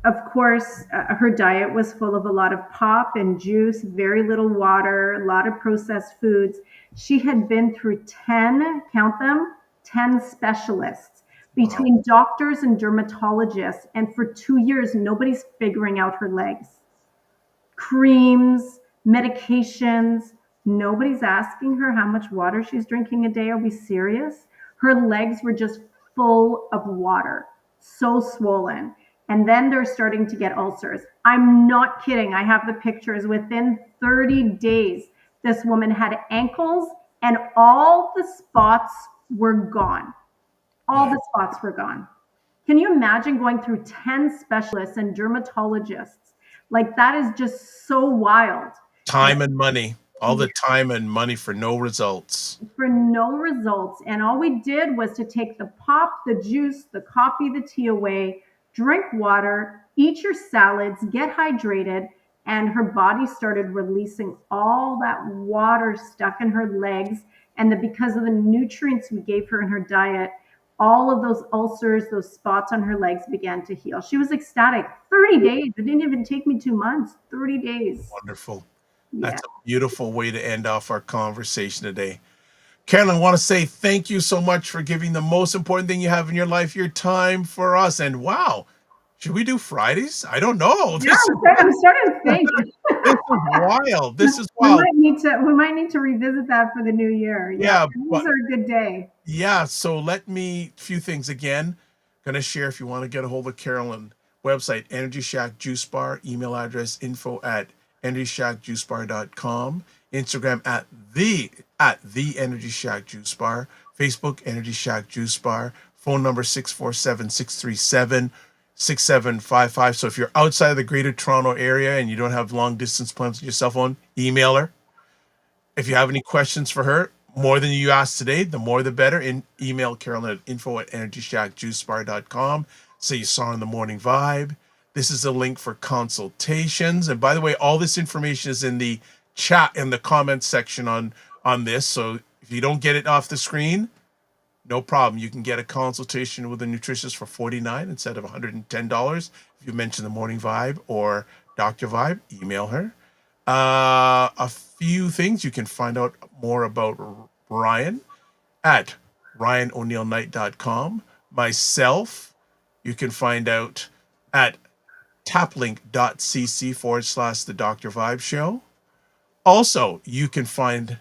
of course, her diet was full of a lot of pop and juice, very little water, a lot of processed foods. She had been through 10, count them, 10 specialists between doctors and dermatologists. And for 2 years, nobody's figuring out her legs. Creams, medications, nobody's asking her how much water she's drinking a day. Are we serious? Her legs were just full of water, so swollen. And then they're starting to get ulcers. I'm not kidding. I have the pictures. Within 30 days, this woman had ankles and all the spots were gone. All the spots were gone. Can you imagine going through 10 specialists and dermatologists? Like, that is just so wild. Time and money. All the time and money for no results. For no results. And all we did was to take the pop, the juice, the coffee, the tea away, drink water, eat your salads, get hydrated, and her body started releasing all that water stuck in her legs. And because of the nutrients we gave her in her diet, all of those ulcers, those spots on her legs began to heal. She was ecstatic. 30 days. It didn't even take me 2 months. 30 days. Wonderful. Yeah. That's a beautiful way to end off our conversation today. Carolyn, I want to say thank you so much for giving the most important thing you have in your life, your time, for us. And wow, should we do Fridays? I don't know. Yeah, I'm starting to think. This is wild. This is wild. We might need to revisit that for the new year. Yeah, these are a good day. Yeah, so few things again. Going to share if you want to get a hold of Carolyn. Website, Energy Shack Juice Bar. Email address, info@EnergyShackJuiceBar.com. Instagram at the Energy Shack Juice Bar. Facebook, Energy Shack Juice Bar. Phone number 647-637-6755. So if you're outside of the Greater Toronto area and you don't have long distance plans with your cell phone, email her. If you have any questions for her, more than you asked today, the more the better. Email Carolyn at info@energyshackjuicebar.com. Say you saw her in the Morning Vibe. This is a link for consultations. And by the way, all this information is in the chat in the comments section on this. So if you don't get it off the screen, no problem. You can get a consultation with a nutritionist for $49 instead of $110. If you mention the Morning Vibe or Dr. Vibe, email her. A few things. You can find out more about Ryan at ryanoneilknight.com. Myself, you can find out at taplink.cc/The Dr. Vibe Show. Also, you can find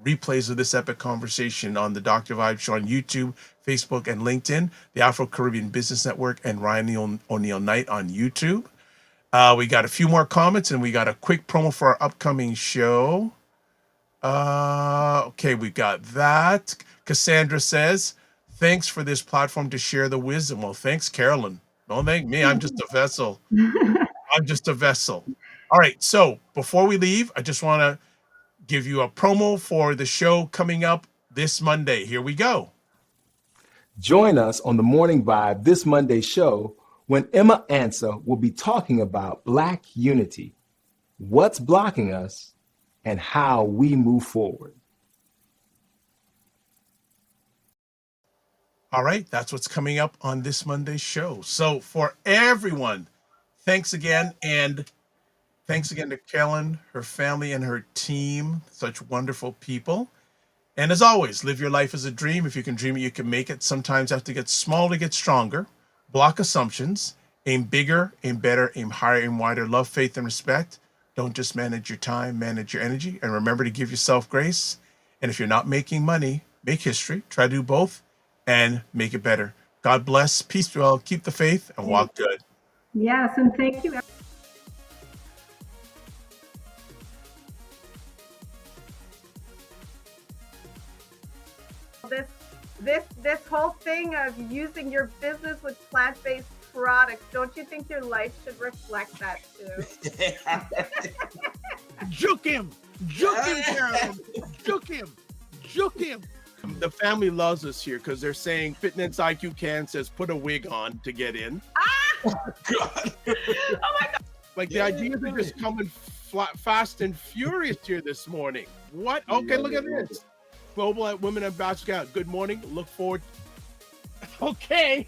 replays of this epic conversation on the Dr. Vibe Show on YouTube, Facebook, and LinkedIn, the Afro Caribbean Business Network, and Ryan Oneil Knight on YouTube. We got a few more comments, and we got a quick promo for our upcoming show. Okay, we got that. Cassandra says, thanks for this platform to share the wisdom. Well, thanks, Carolyn. Don't thank me. I'm just a vessel. I'm just a vessel. All right. So before we leave, I just want to give you a promo for the show coming up this Monday. Here we go. Join us on the Morning Vibe this Monday show when Emma Ansa will be talking about Black unity, what's blocking us, and how we move forward. All right, that's what's coming up on this Monday's show. So for everyone, thanks again. And thanks again to Carolyn, her family, and her team. Such wonderful people. And as always, live your life as a dream. If you can dream it, you can make it. Sometimes you have to get small to get stronger. Block assumptions. Aim bigger, aim better, aim higher, aim wider. Love, faith, and respect. Don't just manage your time, manage your energy. And remember to give yourself grace. And if you're not making money, make history. Try to do both and make it better. God bless. Peace be well. Keep the faith and walk good. Yes, and thank you. This whole thing of using your business with plant-based products, don't you think your life should reflect that too? Juke him, Carolyn. Juke him. The family loves us here because they're saying Fitness IQ Can says put a wig on to get in. Oh God. Oh my God. Like the ideas are just coming fast and furious here this morning. What? Okay, look at this. Global Women Ambassador. Good morning. Look forward. Okay.